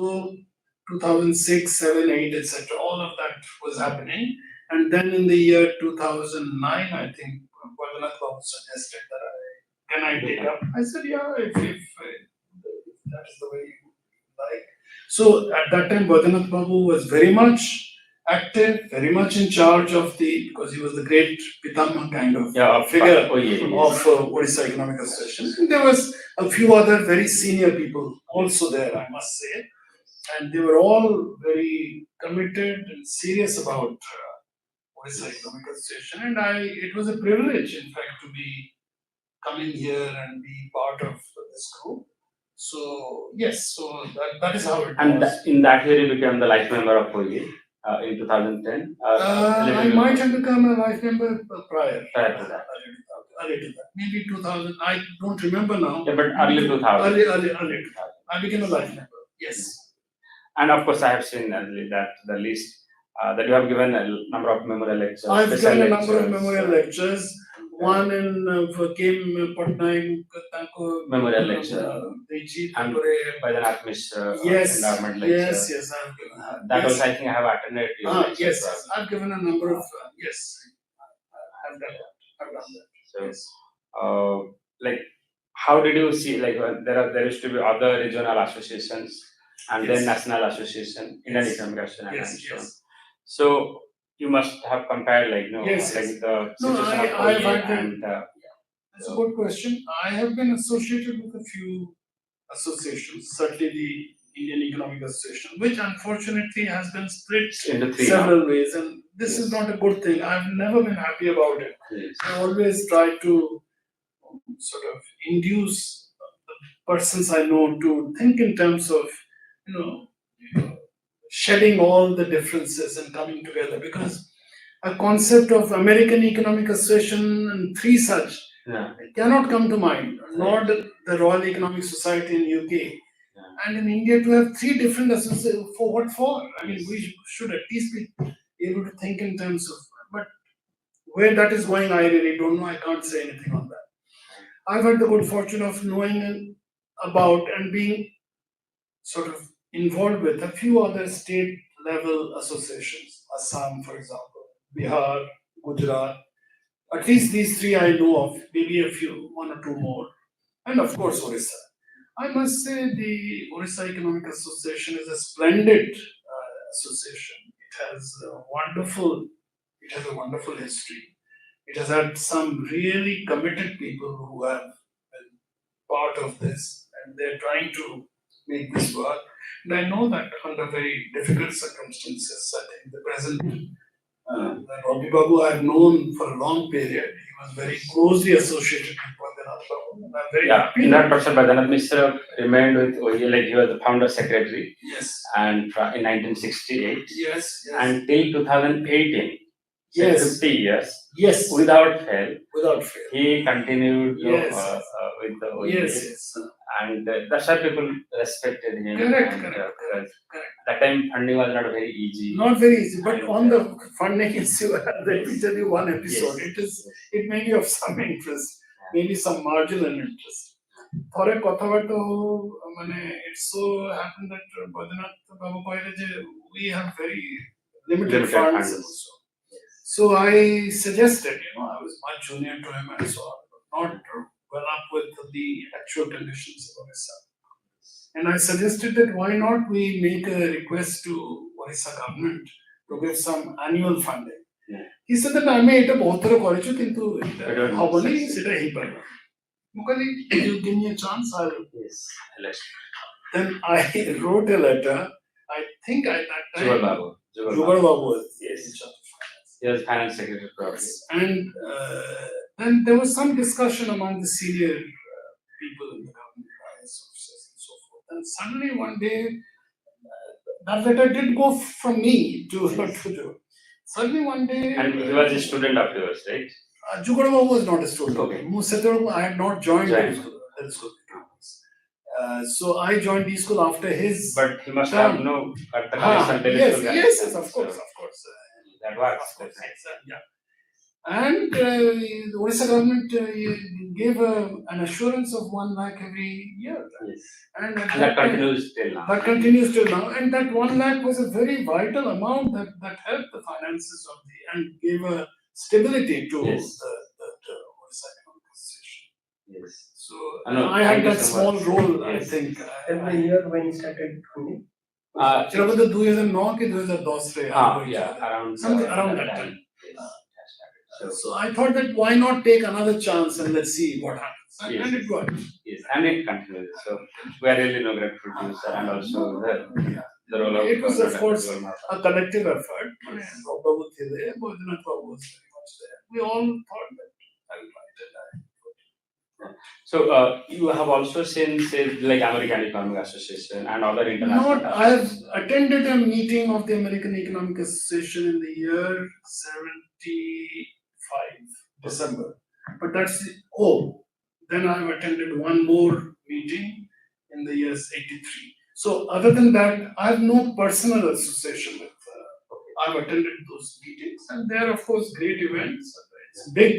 [SPEAKER 2] 2006, 7, 8, etc. All of that was happening. And then in the year 2009, I think Vardhanath Babu suggested that can I take up? I said, yeah, if that is the way you like. So at that time, Vardhanath Babu was very much active, very much in charge of because he was the great Pitama kind of figure of Odisha Economic Association. And there was a few other very senior people also there, I must say. And they were all very committed and serious about Odisha Economic Association. And it was a privilege, in fact, to be coming here and be part of this group. So, yes, so that is how it was.
[SPEAKER 1] In that year, you became the life member of OEA in 2010?
[SPEAKER 2] I might have become a life member prior.
[SPEAKER 1] Prior to that.
[SPEAKER 2] Early to that. Maybe 2000. I don't remember now.
[SPEAKER 1] Yeah, but early 2000.
[SPEAKER 2] Early 2000. I became a life member. Yes.
[SPEAKER 1] And of course, I have seen that the list that you have given a number of memorial lectures.
[SPEAKER 2] I've given a number of memorial lectures. One for Kim Patnaik
[SPEAKER 1] memorial lecture. And by the National Endowment lecture.
[SPEAKER 2] Yes, I've given
[SPEAKER 1] that. Also, I think I have attended your lectures.
[SPEAKER 2] Yes, I've given a number of I've done that.
[SPEAKER 1] So, like, how did you see? Like, there used to be other regional associations and then national association, Indian Economic Association, and so on. So, you must have compared, like,
[SPEAKER 2] Yes,
[SPEAKER 1] like
[SPEAKER 2] yes.
[SPEAKER 1] the
[SPEAKER 2] No,
[SPEAKER 1] situation of
[SPEAKER 2] I've
[SPEAKER 1] OEA
[SPEAKER 2] had the-
[SPEAKER 1] and
[SPEAKER 2] That's a good question. I have been associated with a few associations, certainly the Indian Economic Association, which unfortunately has been split
[SPEAKER 1] into three
[SPEAKER 2] several ways, and this is
[SPEAKER 1] Yes.
[SPEAKER 2] not a good thing. I've never been happy about it.
[SPEAKER 1] now. Yes.
[SPEAKER 2] I always try to sort of induce the persons I know to think in terms of, you know, shedding all the differences and coming together, because a concept of American Economic Association and three such
[SPEAKER 1] Yeah.
[SPEAKER 2] cannot come to mind, nor the Royal Economic Society in UK.
[SPEAKER 1] Yeah.
[SPEAKER 2] And in India, to have three different associations, for what for? I mean, we should at least be able to think in terms of, but where that is going, I really don't know. I can't say anything on that. I've had the good fortune of knowing about and being sort of involved with a few other state level associations, Assam, for example, Bihar, Gujarat. At least these three I know of, maybe a few, one or two more, and of course Odisha. I must say the Odisha Economic Association is a splendid association. It has a wonderful history. It has had some really committed people who have been part of this, and they're trying to make this work. And I know that under very difficult circumstances, I think the present Robbie Babu I've known for a long period. He was very closely associated with Bhadranath Babu. And I'm very
[SPEAKER 1] Yeah,
[SPEAKER 2] happy.
[SPEAKER 1] in that person, Bhadranath Mishra remained with OEA, like he was the founder secretary,
[SPEAKER 2] Yes,
[SPEAKER 1] and in 1968
[SPEAKER 2] yes, yes.
[SPEAKER 1] until 2018, so
[SPEAKER 2] Yes.
[SPEAKER 1] 50 years,
[SPEAKER 2] Yes,
[SPEAKER 1] without fail,
[SPEAKER 2] without fail.
[SPEAKER 1] he continued
[SPEAKER 2] Yes.
[SPEAKER 1] with the OEA,
[SPEAKER 2] Yes, yes.
[SPEAKER 1] and that's why people respected him.
[SPEAKER 2] Correct,
[SPEAKER 1] and,
[SPEAKER 2] correct,
[SPEAKER 1] because
[SPEAKER 2] correct.
[SPEAKER 1] that time funding was not very easy.
[SPEAKER 2] Not very easy, but
[SPEAKER 1] And,
[SPEAKER 2] on the funding issue, let me tell you one episode.
[SPEAKER 1] Yes.
[SPEAKER 2] It may be of some interest, maybe some marginal interest. Thore কথাবার্তা মানে it so happened that Bhadranath Babu କହିଲେ যে we have very limited
[SPEAKER 1] Limited
[SPEAKER 2] funds
[SPEAKER 1] funds.
[SPEAKER 2] also. So I suggested, I was much junior to him and so on, not well up with the actual conditions of Odisha. And I suggested that why not we make a request to Odisha government to give some annual funding.
[SPEAKER 1] Yeah.
[SPEAKER 2] He said that I may এটা বহুত থর করেছো কিন্তু
[SPEAKER 1] don't
[SPEAKER 2] হবনি
[SPEAKER 1] succeed.
[SPEAKER 2] সেটা ହେଇପାରିବ ମୁଁ କହିଲି you give me a chance I'll
[SPEAKER 1] Yes. Let's
[SPEAKER 2] then I wrote a letter. I think at that time
[SPEAKER 1] Jugal Babu.
[SPEAKER 2] Jugal Babu was
[SPEAKER 1] Yes.
[SPEAKER 2] in charge of finance.
[SPEAKER 1] He was finance secretary probably.
[SPEAKER 2] And then there was some discussion among the senior people in the government, finance officers and so forth. And suddenly one day, that letter did go from me to do. Suddenly one day,
[SPEAKER 1] And he was a student of yours, right?
[SPEAKER 2] Jugal Babu was not a student.
[SPEAKER 1] Okay.
[SPEAKER 2] I had not joined
[SPEAKER 1] Joined.
[SPEAKER 2] the school. So I joined the school after his.
[SPEAKER 1] But he must
[SPEAKER 2] term.
[SPEAKER 1] have got the connection.
[SPEAKER 2] Yes,
[SPEAKER 1] telescope
[SPEAKER 2] yes,
[SPEAKER 1] guy.
[SPEAKER 2] of course, of course.
[SPEAKER 1] That works.
[SPEAKER 2] Of course,
[SPEAKER 1] That's nice.
[SPEAKER 2] yeah. And the Odisha government gave an assurance of 1 lakh every year.
[SPEAKER 1] Yes.
[SPEAKER 2] And
[SPEAKER 1] And that continues till now.
[SPEAKER 2] That continues till now. And that 1 lakh was a very vital amount that helped the finances of and gave a stability to
[SPEAKER 1] Yes.
[SPEAKER 2] the Odisha Economic Association.
[SPEAKER 1] Yes.
[SPEAKER 2] So
[SPEAKER 1] No,
[SPEAKER 2] I had
[SPEAKER 1] thank you
[SPEAKER 2] that
[SPEAKER 1] so
[SPEAKER 2] small
[SPEAKER 1] much.
[SPEAKER 2] role, I
[SPEAKER 1] Yes.
[SPEAKER 2] think.
[SPEAKER 3] And the year when you started funding?
[SPEAKER 2] সেটা বোধহয় 2009 কি 2010 রে
[SPEAKER 1] Yeah, around
[SPEAKER 2] Something around that
[SPEAKER 1] time.
[SPEAKER 2] time.
[SPEAKER 1] Yes. That's started.
[SPEAKER 2] So I thought that why not take another chance and let's see what happens.
[SPEAKER 1] Yes.
[SPEAKER 2] And it worked.
[SPEAKER 1] Yes, and it continues. So we are really no great producer, and also the role of
[SPEAKER 2] It was, of course,
[SPEAKER 1] Dr. Martha.
[SPEAKER 2] a collective effort. Rob Babu thile, Bhadranath Babu was very much there. We all thought that I will write it.
[SPEAKER 1] So you have also seen, say, like American Economic Association and other international.
[SPEAKER 2] I have attended a meeting of the American Economic Association in the year 75, December. But then I have attended one more meeting in the years 83. So other than that, I have no personal association with. I've attended those meetings, and they are, of course, great events. It's big.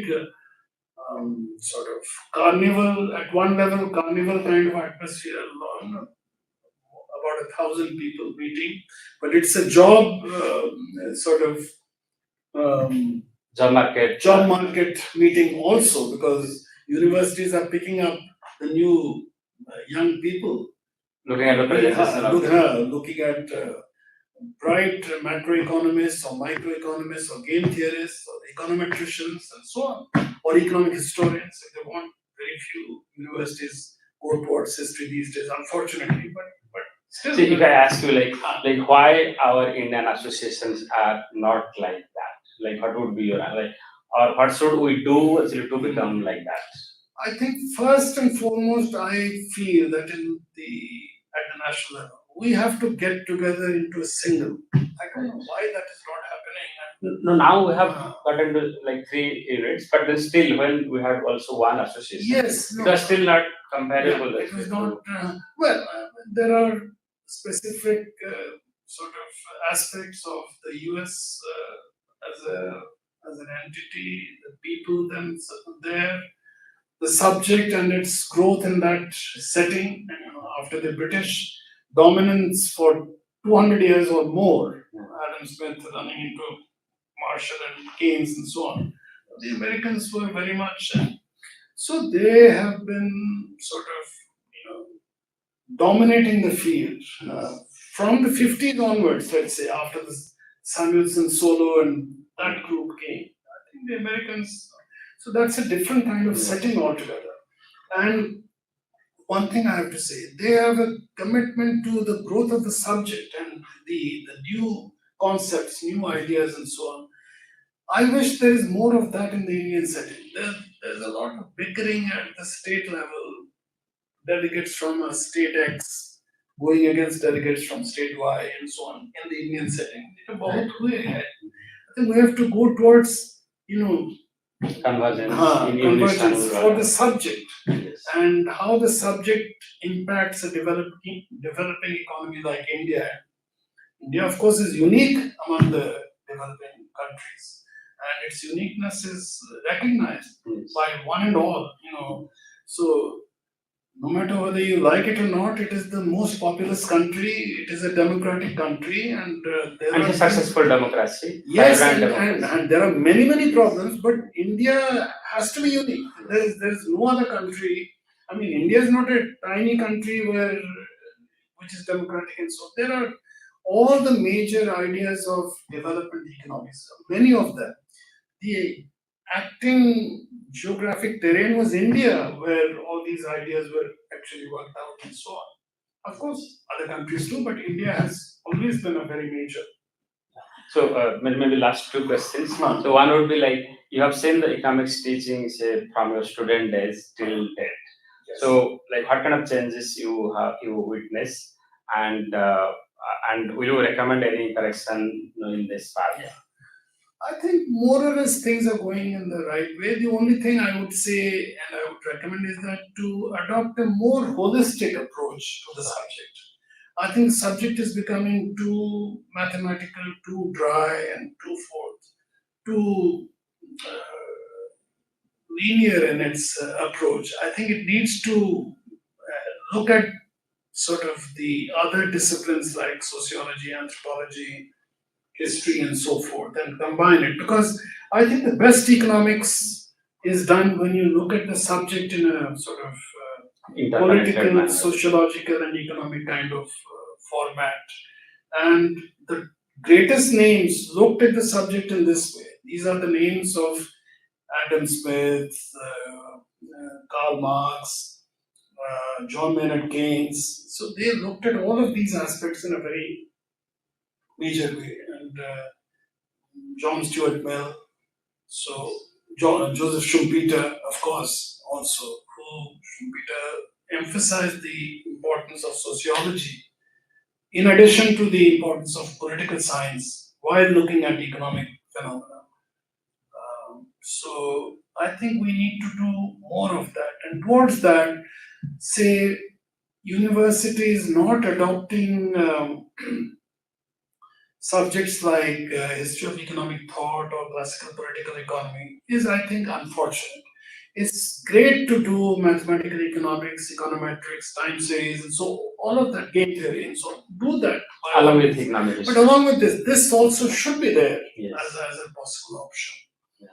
[SPEAKER 2] Sort of carnival at one level, carnival kind of atmosphere, about 1,000 people meeting, but it's a job sort of
[SPEAKER 1] Job market
[SPEAKER 2] meeting also, because universities are picking up the new young people,
[SPEAKER 1] looking at the presentation of
[SPEAKER 2] looking at bright macroeconomists or microeconomists or game theorists or econometricians and so on, or economic historians. If they want, very few universities go towards history these days, unfortunately. But still,
[SPEAKER 1] See, if I ask you, like why our Indian associations are not like that? Like, what would be your like, or what should we do actually to become like that?
[SPEAKER 2] I think first and foremost, I feel that at the national level, we have to get together into a single. I don't know why that is not happening.
[SPEAKER 1] No, now we have gotten to like 3 units, but then still, when we had also one association,
[SPEAKER 2] Yes,
[SPEAKER 1] it
[SPEAKER 2] no,
[SPEAKER 1] was still not comparable.
[SPEAKER 2] yeah, it was not. There are specific sort of aspects of the US as an entity, the people there, the subject and its growth in that setting. After the British dominance for 200 years or more, Adam Smith running into Marshall and Keynes and so on, the Americans were very much. So they have been sort of, dominating the field from the 50s onwards. Let's say after the Samuelson solo and that group came, I think the Americans. So that's a different kind of setting altogether. And one thing I have to say, they have a commitment to the growth of the subject and the new concepts, new ideas, and so on. I wish there is more of that in the Indian setting. There's a lot of bickering at the state level, delegates from a state X going against delegates from state Y and so on in the Indian setting. I think we have to go towards, convergence for the subject.
[SPEAKER 1] Yes.
[SPEAKER 2] And how the subject impacts a developing economy like India. India, of course, is unique among the developing countries, and its uniqueness is recognized by one and all. So no matter whether you like it or not, it is the most populous country. It is a democratic country, and there
[SPEAKER 1] And
[SPEAKER 2] are
[SPEAKER 1] a successful democracy.
[SPEAKER 2] yes,
[SPEAKER 1] vibrant
[SPEAKER 2] and
[SPEAKER 1] democracy.
[SPEAKER 2] there are many problems, but India has to be unique. There's no other country. I mean, India is not a tiny country which is democratic, and so there are all the major ideas of development economics. Many of them. The acting geographic terrain was India, where all these ideas were actually worked out and so on. Of course, other countries too, but India has always been a very major.
[SPEAKER 1] So maybe last 2 questions.
[SPEAKER 2] Huh.
[SPEAKER 1] So one would be like, you have seen the economics teaching, say, from your student days till date.
[SPEAKER 2] Yes.
[SPEAKER 1] So, like, what kind of changes you witness, and will you recommend any correction in this path?
[SPEAKER 2] Yeah. I think more or less things are going in the right way. The only thing I would say and I would recommend is that to adopt a more holistic approach to the subject. I think the subject is becoming too mathematical, too dry, and too linear in its approach. I think it needs to look at sort of the other disciplines like sociology, anthropology, history, and so forth, and combine it. Because I think the best economics is done when you look at the subject in a sort of
[SPEAKER 1] Interconnected
[SPEAKER 2] political,
[SPEAKER 1] manner.
[SPEAKER 2] sociological, and economic kind of format. And the greatest names looked at the subject in this way. These are the names of Adam Smith, Karl Marx, John Maynard Keynes. So they looked at all of these aspects in a very major way. And John Stuart Mill, so Joseph Schumpeter, of course, also, who Schumpeter emphasized the importance of sociology in addition to the importance of political science while looking at economic phenomena. So I think we need to do more of that. And towards that, say, universities not adopting subjects like history of economic thought or classical political economy is, I think, unfortunate. It's great to do mathematical economics, econometrics, time series, and so all of that, game theory, and so on. Do that.
[SPEAKER 1] Along with economics.
[SPEAKER 2] But along with this also should be there
[SPEAKER 1] Yes.
[SPEAKER 2] as a possible option.
[SPEAKER 1] Yeah.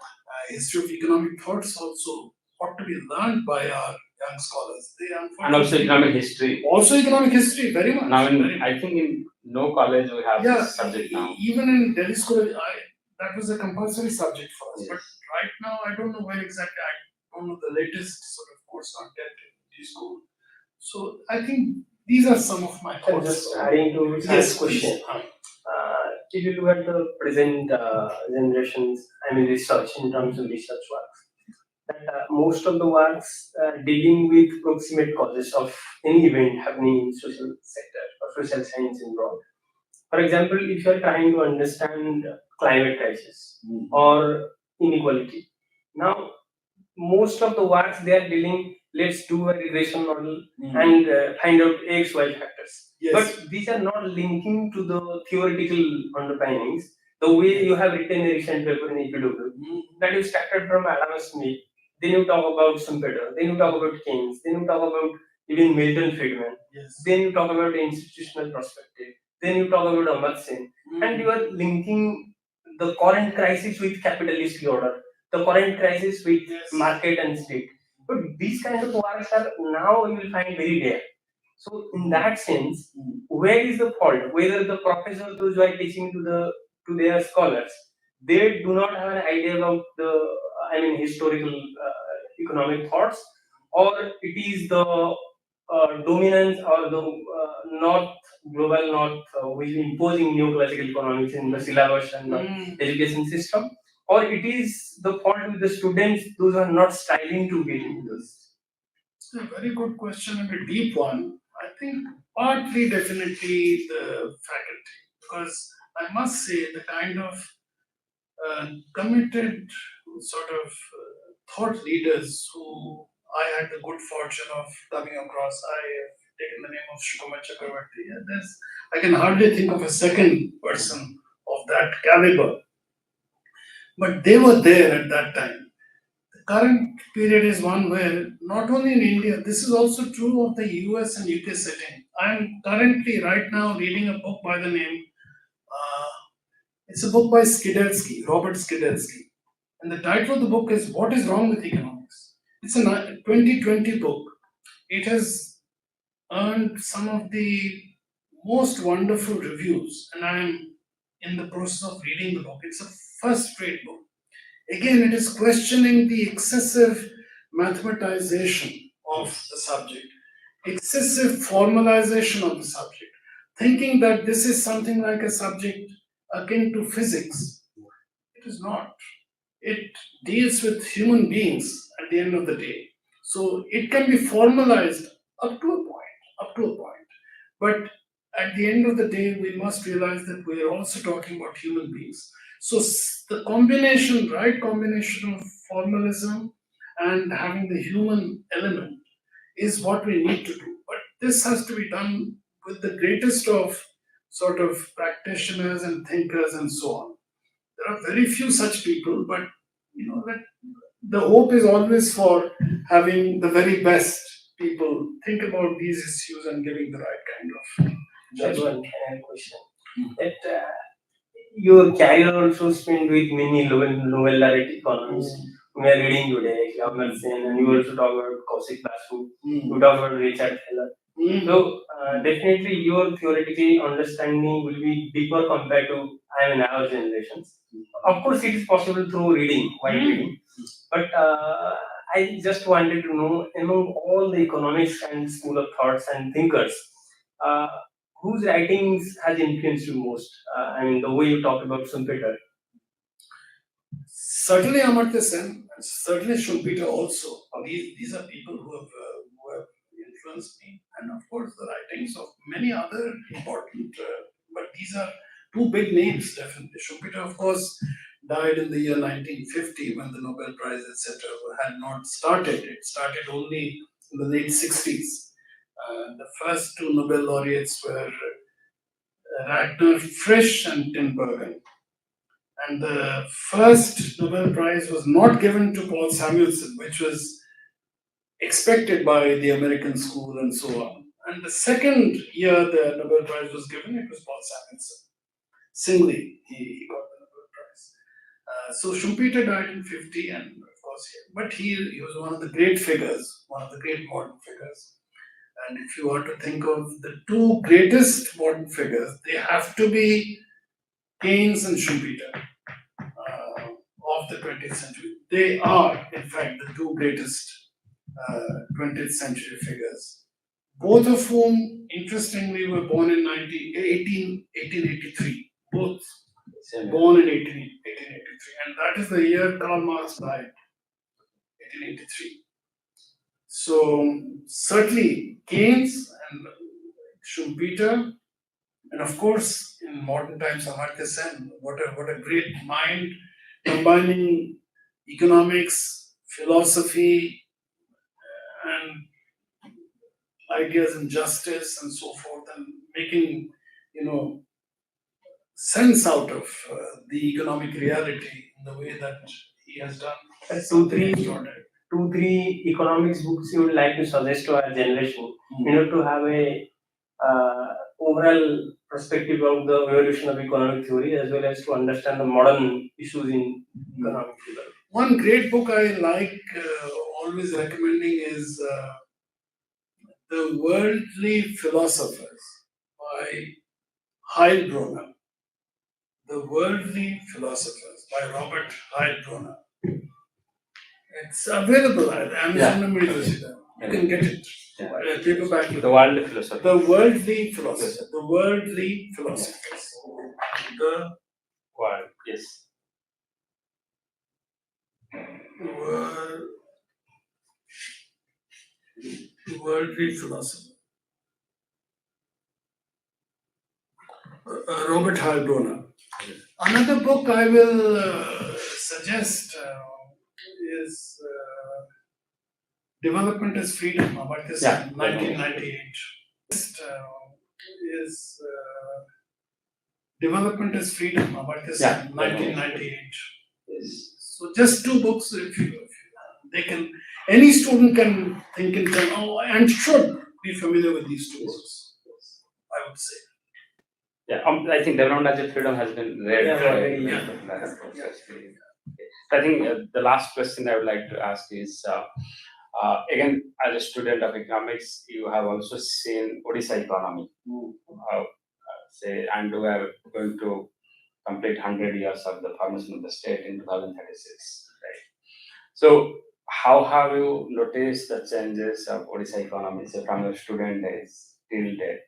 [SPEAKER 2] History of economic thoughts also ought to be learned by our young scholars. They
[SPEAKER 1] And also economic history.
[SPEAKER 2] Also economic history, very much.
[SPEAKER 1] Now,
[SPEAKER 2] very much.
[SPEAKER 1] I think in no college we have
[SPEAKER 2] Yeah,
[SPEAKER 1] this subject now.
[SPEAKER 2] even in Delhi school, that was a compulsory subject for us.
[SPEAKER 1] Yes.
[SPEAKER 2] But right now, I don't know where exactly. I don't know the latest sort of course on Delhi school. So I think these are some of my
[SPEAKER 3] And
[SPEAKER 2] thoughts.
[SPEAKER 3] just adding to
[SPEAKER 2] Yes,
[SPEAKER 3] this
[SPEAKER 2] please.
[SPEAKER 3] question, if you look at the present generations, I mean research in terms of research works, that most of the works dealing with proximate causes of any event happening in social sector or social science in broad. For example, if you are trying to understand climate crisis or inequality, now most of the works they are dealing, let's do a regression model and find out X, Y factors.
[SPEAKER 2] Yes.
[SPEAKER 3] But these are not linking to the theoretical underpinnings. The way you have written a recent paper in EPW, that you started from Adam Smith, then you talk about Schumpeter, then you talk about Keynes, then you talk about even Milton Friedman,
[SPEAKER 2] Yes.
[SPEAKER 3] then you talk about the institutional perspective, then you talk about Amartya Sen, and you are linking the current crisis with capitalist order, the current crisis with
[SPEAKER 2] Yes.
[SPEAKER 3] market and state. But these kind of works are now you will find very rare. So in that sense, where is the fault? Whether the professors those who are teaching to their scholars, they do not have an idea about the historical economic thoughts, or it is the dominance or the north global north which is imposing neoclassical economics in the syllabus and the education system, or it is the fault with the students those are not striving to get into this.
[SPEAKER 2] It's a very good question and a deep one. I think partly definitely the faculty, because I must say the kind of committed sort of thought leaders who I had the good fortune of coming across. I have taken the name of Sukhomay Chakraborty. And I can hardly think of a second person of that caliber. But they were there at that time. The current period is one where not only in India, this is also true of the US and UK setting. I'm currently right now reading a book by the name, it's a book by Skidelsky, Robert Skidelsky. And the title of the book is What is Wrong with Economics? It's a 2020 book. It has earned some of the most wonderful reviews, and I'm in the process of reading the book. It's a first-rate book. Again, it is questioning the excessive mathematization of the subject, excessive formalization of the subject, thinking that this is something like a subject akin to physics. It is not. It deals with human beings at the end of the day. So it can be formalized up to a point. But at the end of the day, we must realize that we are also talking about human beings. So the right combination of formalism and having the human element is what we need to do. But this has to be done with the greatest of sort of practitioners and thinkers and so on. There are very few such people, but that the hope is always for having the very best people think about these issues and giving the right kind of
[SPEAKER 3] That's
[SPEAKER 2] judgment.
[SPEAKER 3] one question. That your career also spent with many novel laureate economists. We are reading today, Amartya Sen, and you also talk about Kaushik Basu. You talk about Richard Heller. So definitely your theoretical understanding will be deeper compared to our generations. Of course, it is possible through reading, while reading. But I just wanted to know, among all the economics and school of thoughts and thinkers, uh, whose writings has influenced you most? The way you talk about Schumpeter.
[SPEAKER 2] Certainly Amartya Sen, and certainly Schumpeter also. These are people who have influenced me, and of course the writings of many other important. But these are two big names, definitely. Schumpeter, of course, died in the year 1950 when the Nobel Prize, etc., had not started. It started only in the late 60s. The first two Nobel laureates were Ragnar Frisch and Tinbergen. And the first Nobel Prize was not given to Paul Samuelson, which was expected by the American school and so on. And the second year the Nobel Prize was given, it was Paul Samuelson. Singly, he got the Nobel Prize. So Schumpeter died in 50, and of course, but he was one of the great figures, one of the great modern figures. And if you are to think of the two greatest modern figures, they have to be Keynes and Schumpeter of the 20th century. They are, in fact, the two greatest 20th century figures. Both of whom, interestingly, were born in 1883. Both born in 1883. And that is the year Karl Marx died, 1883. So, certainly, Keynes and Schumpeter, and of course, in modern times, Amartya Sen, what a great mind, combining economics, philosophy, and ideas in justice and so forth, and making, sense out of the economic reality in the way that he has done.
[SPEAKER 3] Two, three economics books you would like to suggest to our generation, to have a overall perspective of the evolution of economic theory as well as to understand the modern issues in economic theory.
[SPEAKER 2] One great book I like, always recommending, is The Worldly Philosophers by Heilbronner. The Worldly Philosophers by Robert Heilbronner. It's available at Amazon University. You can get it. Paperback.
[SPEAKER 1] The Worldly Philosophers.
[SPEAKER 2] The Worldly Philosophers. The Worldly Philosophers. The
[SPEAKER 1] World, yes.
[SPEAKER 2] Worldly Philosopher. Robert Heilbronner. Another book I will suggest is Development is Freedom, Amartya Sen, 1998. Is Development is Freedom, Amartya Sen, 1998.
[SPEAKER 1] Yes.
[SPEAKER 2] So just two books, if they can, any student can think and and should be familiar with these two books, I would say.
[SPEAKER 1] Yeah, I think Development as a Freedom has been read. I think the last question I would like to ask is, again, as a student of economics, you have also seen Odisha economy, and we are going to complete 100 years of the formation of the state in 2036, right? So, how have you noticed the changes of Odisha economy, from your student days till date?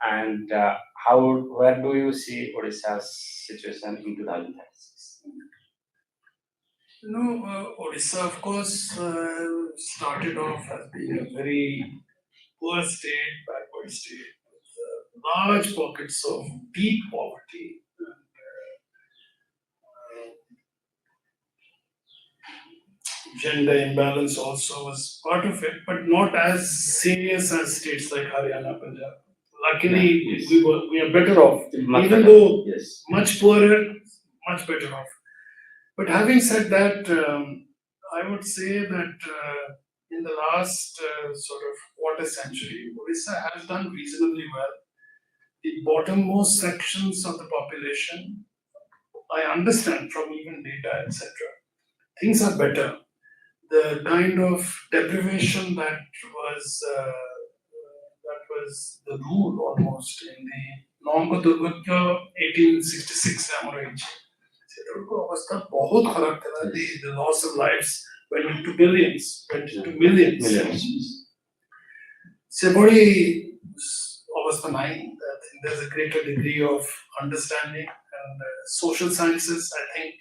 [SPEAKER 1] And where do you see Odisha's situation in 2036?
[SPEAKER 2] Odisha, of course, started off as being a very poor state, backward state, with large pockets of deep poverty. Gender imbalance also was part of it, but not as serious as states like Haryana, Punjab. Luckily, we are better off, even though much poorer, much better off. But having said that, I would say that in the last quarter century, Odisha has done reasonably well. The bottommost sections of the population, I understand from even data, etc., things are better. The kind of deprivation that was the rule almost in the Nongo Durgutya 1866 hemorrhage. The loss of lives went into billions, went into millions. So, I think there's a greater degree of understanding, and social sciences, I think,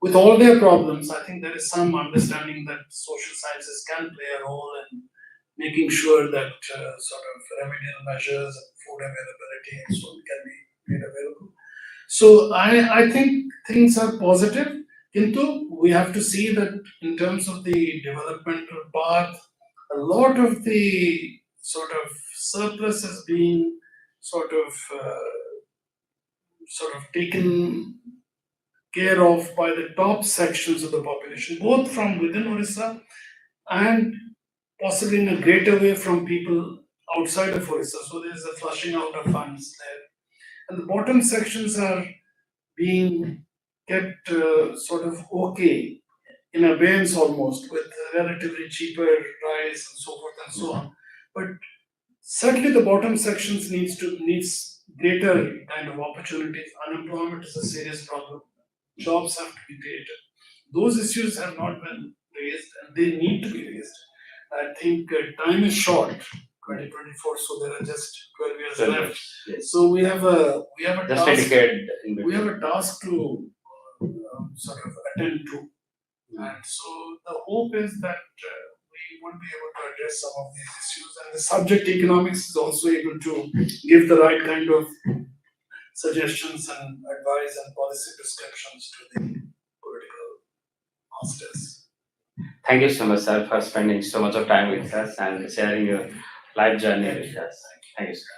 [SPEAKER 2] with all their problems, I think there is some understanding that social sciences can play a role in making sure that remedial measures and food availability and so on can be made available. So I think things are positive. We have to see that in terms of the developmental path, a lot of the surplus is being taken care of by the top sections of the population, both from within Odisha and possibly in a greater way from people outside of Odisha. So there's a flushing out of funds there. And the bottom sections are being kept okay, in abeyance almost, with relatively cheaper rice and so forth and so on. But Certainly, the bottom sections needs greater kind of opportunities. Unemployment is a serious problem. Jobs have to be created. Those issues have not been raised, and they need to be raised. I think time is short, 2024, so there are just 12 years
[SPEAKER 1] 12
[SPEAKER 2] left.
[SPEAKER 1] years, yes.
[SPEAKER 2] So we have a
[SPEAKER 1] Just a
[SPEAKER 2] task.
[SPEAKER 1] decade in
[SPEAKER 2] We have
[SPEAKER 1] between.
[SPEAKER 2] a task to sort of attend to, and so the hope is that we would be able to address some of these issues, and the subject economics is also able to give the right kind of suggestions and advice and policy prescriptions to the political masters.
[SPEAKER 1] Thank you so much, sir, for spending so much of time with us and sharing your life journey with us. Thank you, sir.